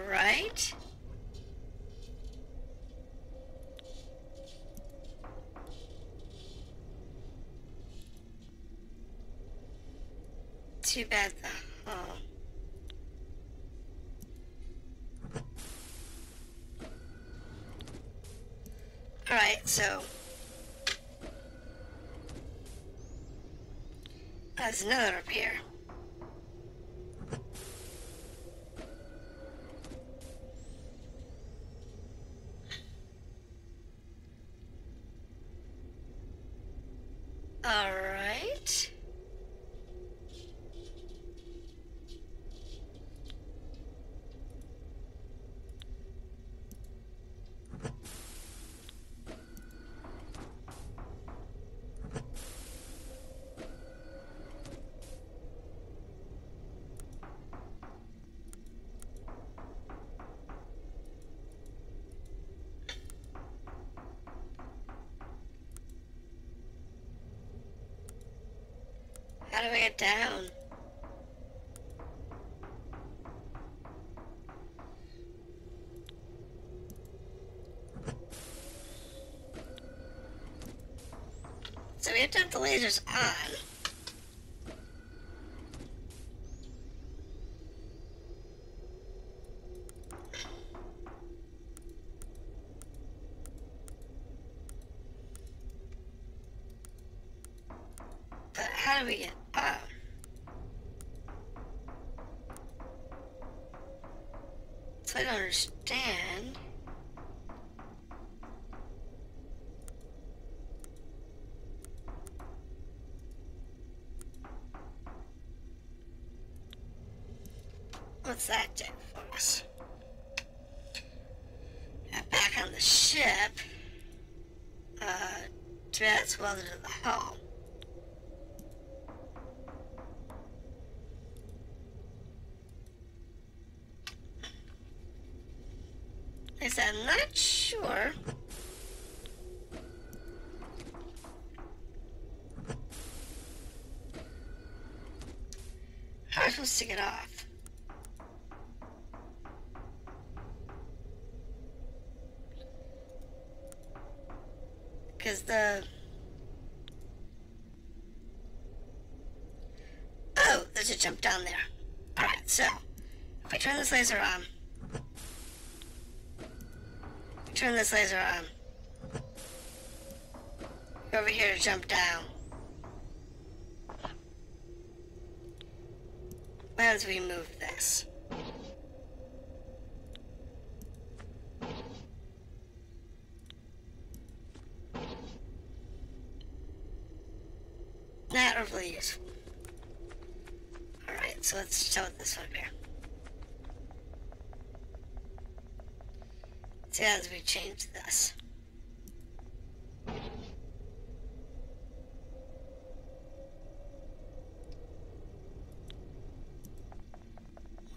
right. Too bad though. Oh. Alright, so that's another repair. Alright. How do I get down? So we have to have the lasers on. But how do we get up? So I don't understand. What's that do for us? Back on the ship. That's welded to the hull. I said, I'm not sure. How am I supposed to get off? Because oh, there's a jump down there. Alright, so if I turn this laser on, go over here to jump down. As we move this. Not overly useful. Alright, so let's show this one here. See as we change this.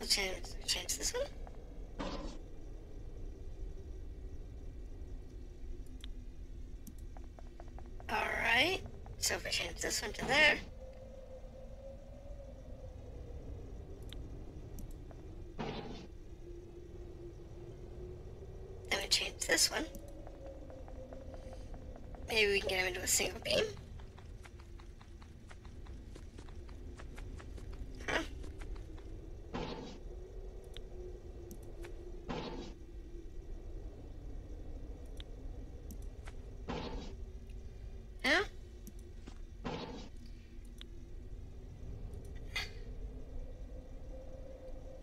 We'll change this one. Alright, so if we change this one to there. Then we change this one. Maybe we can get him into a single beam. Huh? Yeah?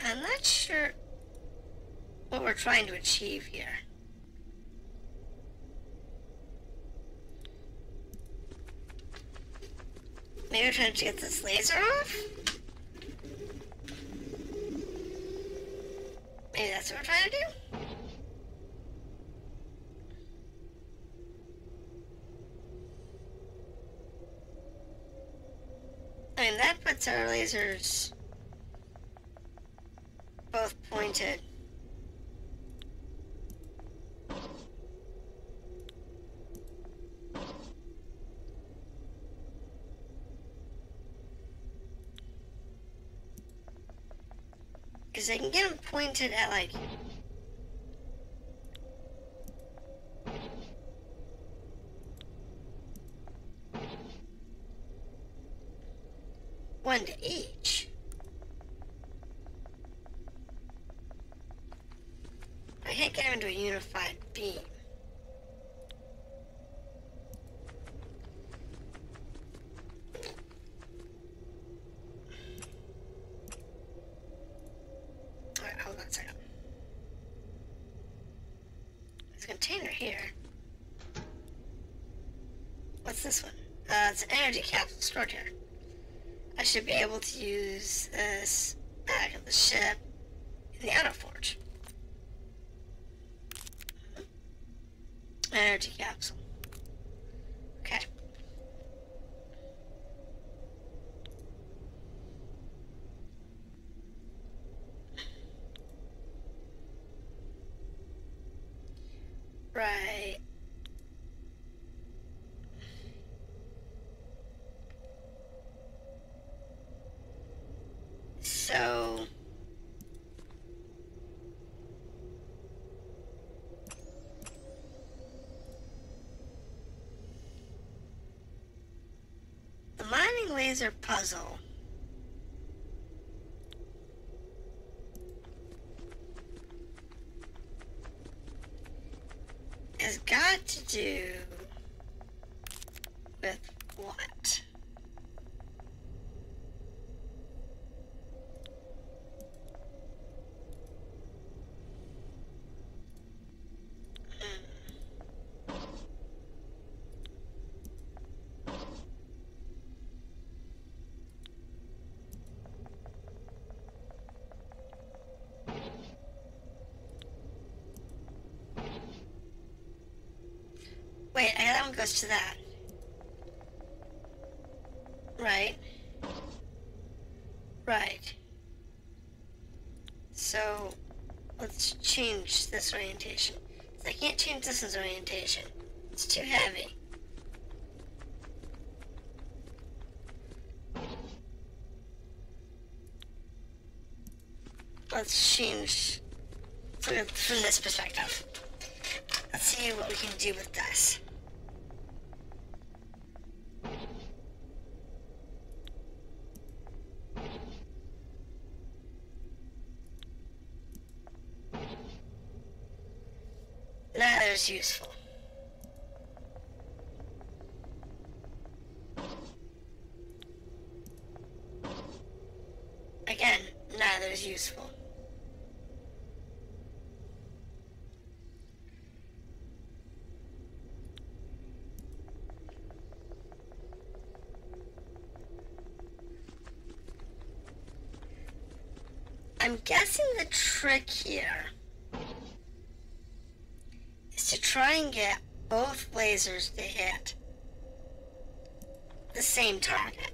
I'm not sure what we're trying to achieve here. Maybe we're trying to get this laser off? Maybe that's what we're trying to do? I mean, that puts our lasers both pointed. Because Because I can get them pointed at, like... one to each. I can't get them into a unified beam. Alright, hold on a second. There's a container here. What's this one? It's an energy capsule stored here. I should be able to use this back of the ship in the auto forge. Energy capsule. Okay. Right. So... the mining laser puzzle has got to do with what? Wait, that one goes to that. Right. Right. So, let's change this orientation. I can't change this as orientation. It's too heavy. Let's change from this perspective. Let's see what we can do with this. Neither is useful. Again, neither is useful. I'm guessing the trick here is to try and get both lasers to hit the same target.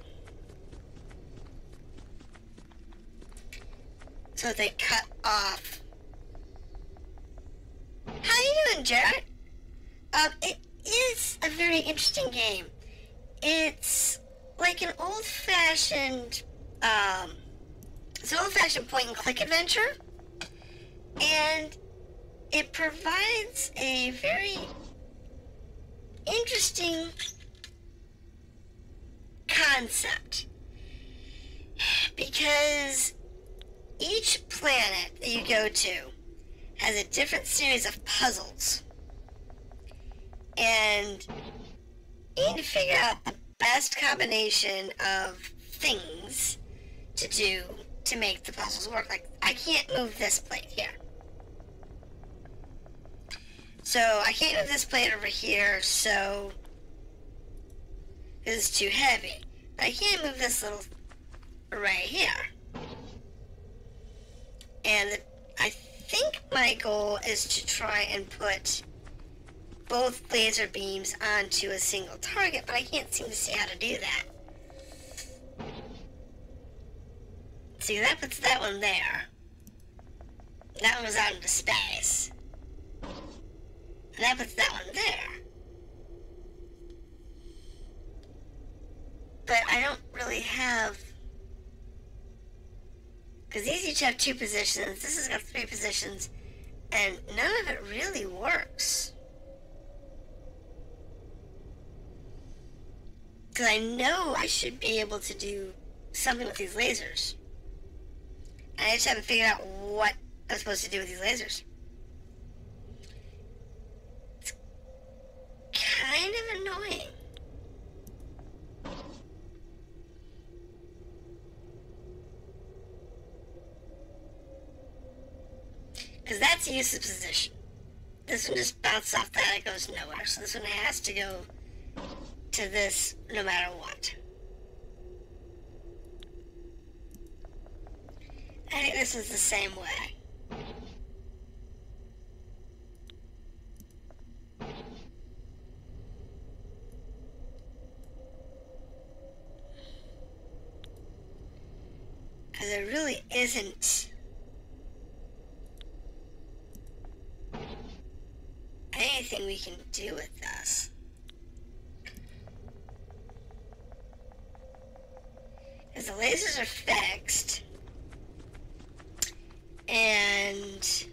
So they cut off. How you doing, Jared? It is a very interesting game. It's like an old-fashioned, it's an old-fashioned point-and-click adventure, and it provides a very interesting concept, because each planet that you go to has a different series of puzzles, and you need to figure out the best combination of things to do to make the puzzles work. Like, I can't move this plate here. So, I can't move this plate over here, so... because it's too heavy. But I can't move this little array here. And I think my goal is to try and put both laser beams onto a single target, but I can't seem to see how to do that. See, that puts that one there. That one goes out into space. And that puts that one there. But I don't really have Because these each have 2 positions. This has got 3 positions. And none of it really works. Because I know I should be able to do something with these lasers. And I just haven't figured out what I'm supposed to do with these lasers. It's kind of annoying. Because that's a useless position. This one just bounces off that, it goes nowhere. So this one has to go to this no matter what. I think this is the same way. Because there really isn't anything we can do with this. Because the lasers are fixed. And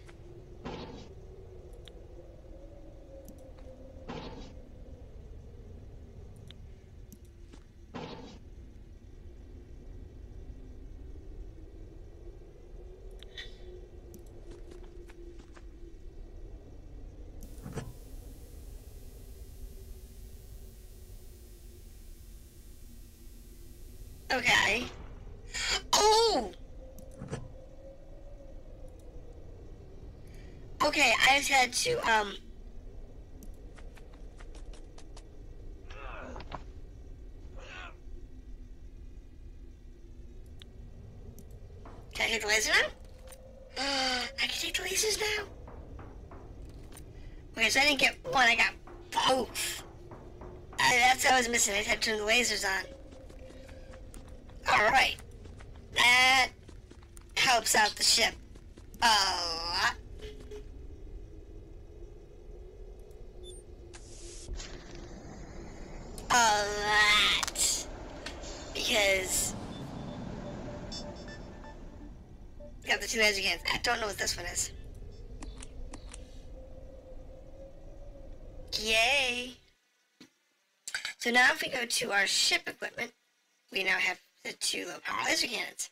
okay. Oh! Okay, I just had to, Can I take the laser now? I can take the lasers now? Okay, so I didn't get one, I got both. That's what I was missing, I just had to turn the lasers on. Alright. That helps out the ship a lot. A lot. Because we got the 2 laser cannons. I don't know what this one is. Yay. So now if we go to our ship equipment, we now have the 2 low power laser cannons.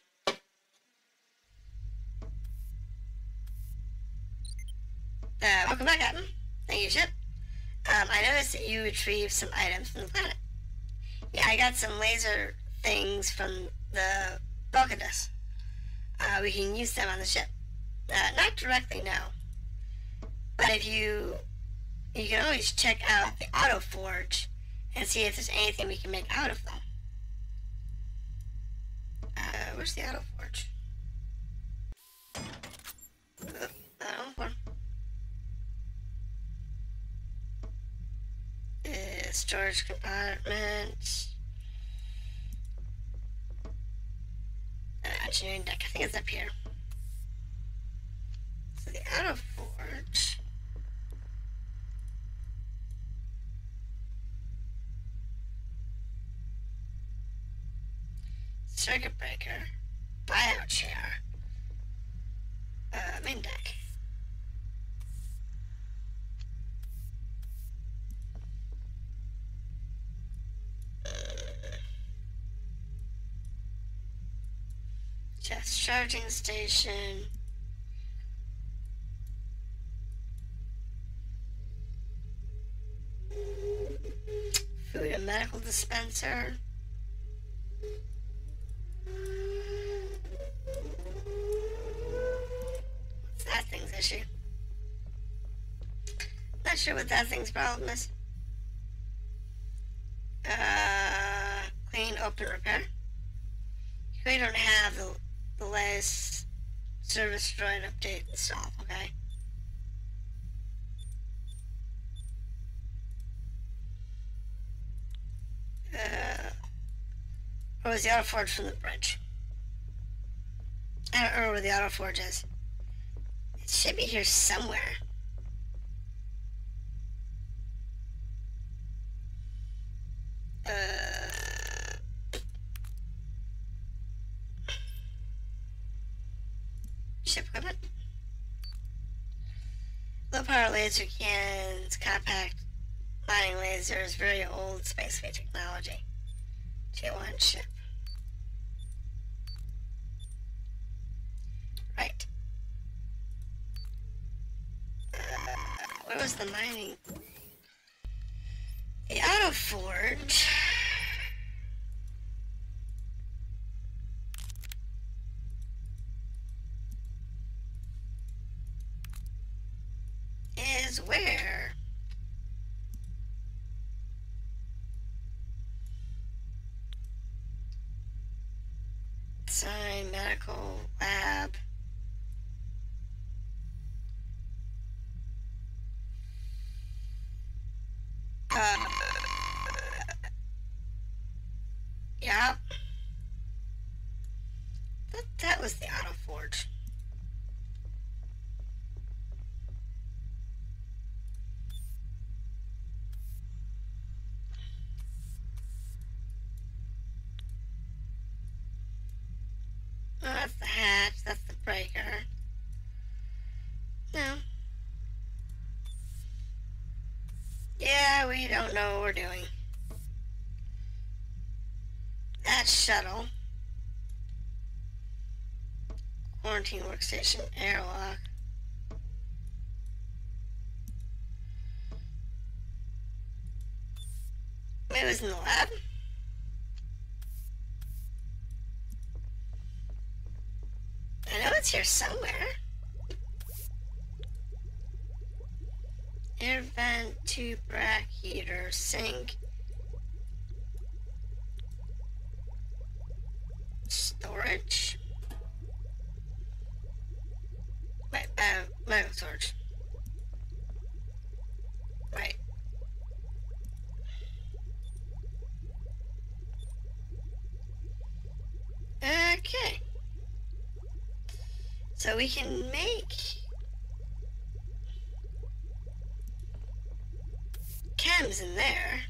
Welcome back, Captain. Thank you, ship. I noticed that you retrieved some items from the planet. Yeah, I got some laser things from the Vulcanus. We can use them on the ship. Not directly, no. But if you can always check out the auto forge and see if there's anything we can make out of them. Where's the auto forge? Storage compartment. Engineering deck. I think it's up here. So the auto forge. Circuit breaker. Buyout chair. Main deck. Just charging station. Food and medical dispenser. What's that thing's issue? Not sure what that thing's problem is. Clean, open, repair. We don't have the latest service droid update installed, okay? Or was the auto forge from the bridge? I don't remember where the auto forge is. It should be here somewhere. ship equipment. Low power laser cannons, compact mining lasers, very old space fleet technology. Tier 1 ship. Right. Where was the mining? The auto forge. Is where? Sign, medical, lab. Yeah. That was the auto forge. Oh, that's the hatch, that's the breaker. No. Yeah, we don't know what we're doing. That shuttle. Quarantine workstation, airlock. It was in the lab. I know it's here somewhere. Air vent, tube rack, heater, sink. Storage. Wait, medical storage. Right. Okay. So we can make chems in there.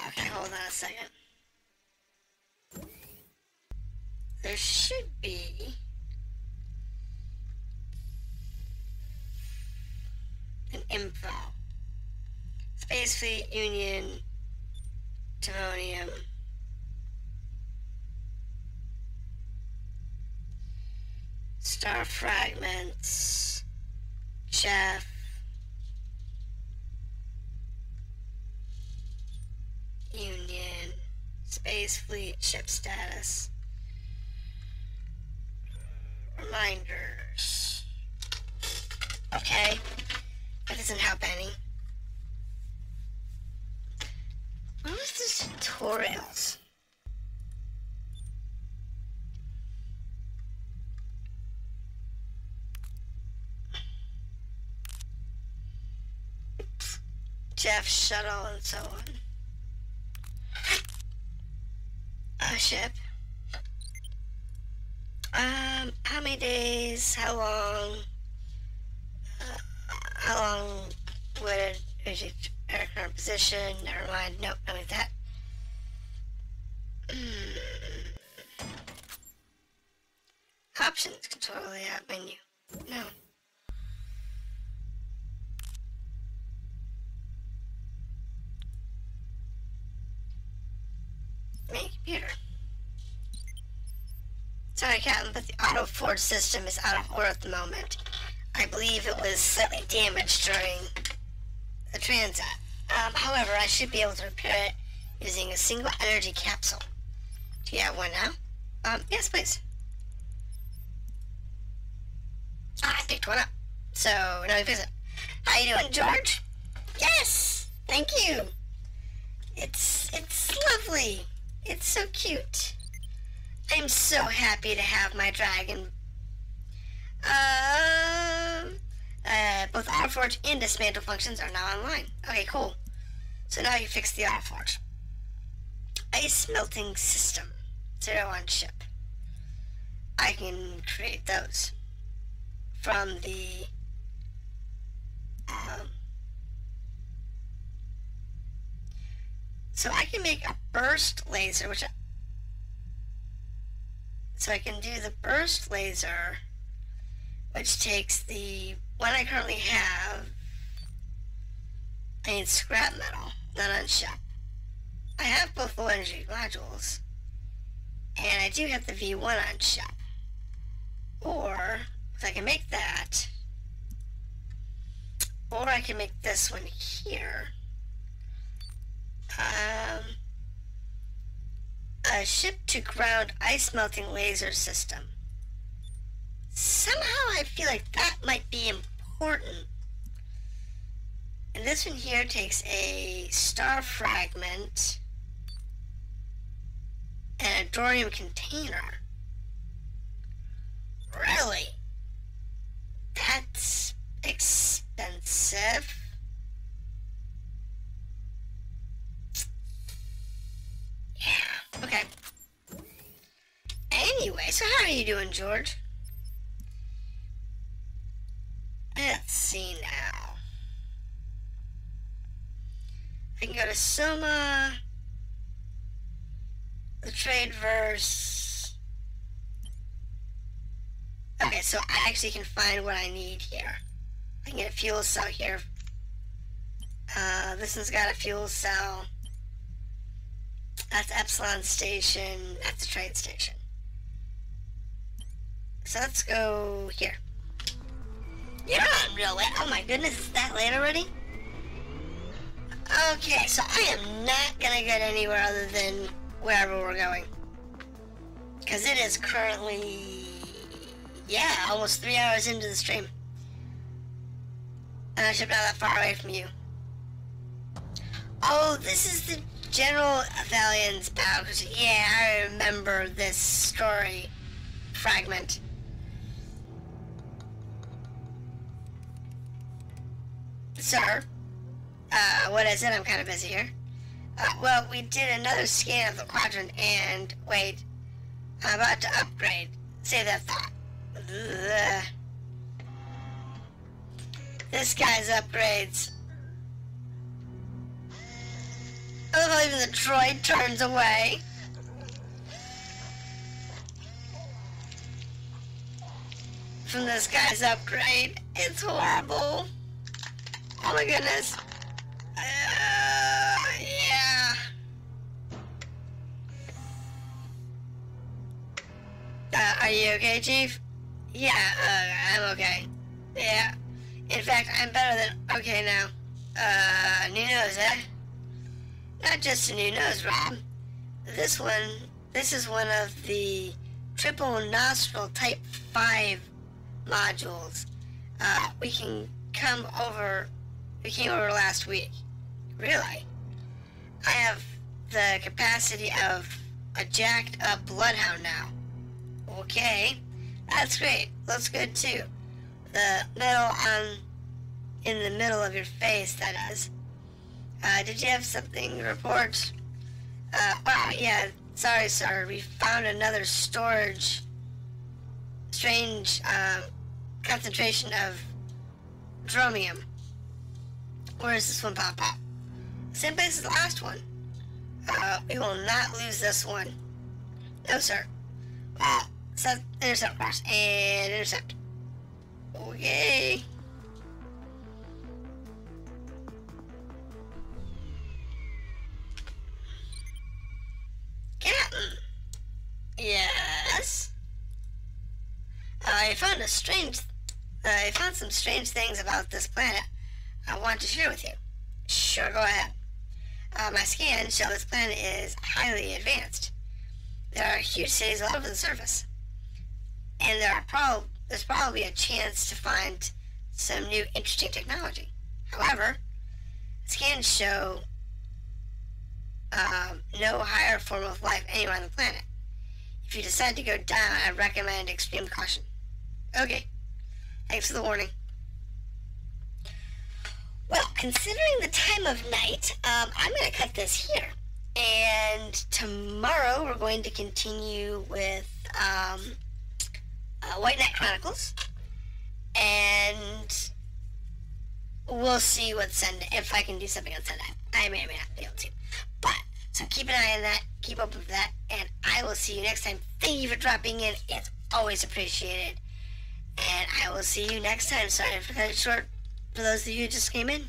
Okay, hold on a second. There should be an info. Space Fleet, Union, Timonium. Star fragments. Chef. Union. Space Fleet, ship status. Reminders. Okay. That doesn't help any. What was this tutorials? Jeff shuttle and so on. A ship. How many days? How long? How long would it air current position? Never mind. Nope, not like that. Options. Control layout menu. No. Main computer. Sorry, Captain, but the auto forge system is out of order at the moment. I believe it was slightly damaged during the transit. However, I should be able to repair it using a single energy capsule. Do you have one now? Yes, please. I picked one up. So, now we visit. How you doing, George? Yes! Thank you! It's lovely. It's so cute. I'm so happy to have my dragon. Both Autoforge and Dismantle functions are now online. Okay, cool. So now you fix the Autoforge. Ice melting system. 01 ship. I can create those from the So I can make a burst laser, so I can do the burst laser, which takes the one I currently have. I need scrap metal, not on shop. I have both low energy modules, and I do have the V1 on shop. Or, I can make that, or I can make this one here. A ship-to-ground ice-melting laser system. Somehow I feel like that might be important. And this one here takes a star fragment and a dorium container. Really? That's expensive. Yeah, okay. Anyway, so how are you doing, George? Let's see now. I can go to Soma, the Tradeverse. Okay, so I actually can find what I need here. I can get a fuel cell here. This one's got a fuel cell. That's Epsilon Station. That's the trade station. So let's go here. You're not real late. Oh my goodness, it's that late already? Okay, so I am not gonna get anywhere other than wherever we're going. Because it is currently, yeah, almost 3 hours into the stream. And I should be not that far away from you. Oh, this is the General Valiant's battle. Yeah, I remember this story fragment. Sir, what is it? I'm kind of busy here. Well, we did another scan of the quadrant and, wait, I'm about to upgrade. Save that thought. Ugh. This guy's upgrades. I love how even the droid turns away. From this guy's upgrade. It's horrible. Oh my goodness. Yeah. Are you okay, Chief? Yeah, I'm okay. Yeah. In fact, I'm better than okay now. New nose, eh? Not just a new nose, Rob. This is one of the triple nostril type 5 modules. We came over last week. Really? I have the capacity of a jacked up bloodhound now. Okay, that's great. Looks good too. The metal in the middle of your face, that is. Did you have something to report? Wow, yeah, sorry, sir. We found another strange concentration of dromium. Where does this one pop up? Same place as the last one. We will not lose this one. No, sir. Set intercept course and intercept. Okay. Captain. Yes. I found some strange things about this planet I want to share with you. Sure, go ahead. My scans show this planet is highly advanced. There are huge cities all over the surface. And there's probably a chance to find some new interesting technology. However, scans show no higher form of life anywhere on the planet. If you decide to go down, I recommend extreme caution. Okay. Thanks for the warning. Well, considering the time of night, I'm going to cut this here. And tomorrow we're going to continue with White Knight Chronicles. And we'll see what Sunday, if I can do something on Sunday. I may or may not be able to. But So keep an eye on that, keep up with that, and I will see you next time. Thank you for dropping in. It's always appreciated. And I will see you next time. Sorry for that short, for those of you who just came in.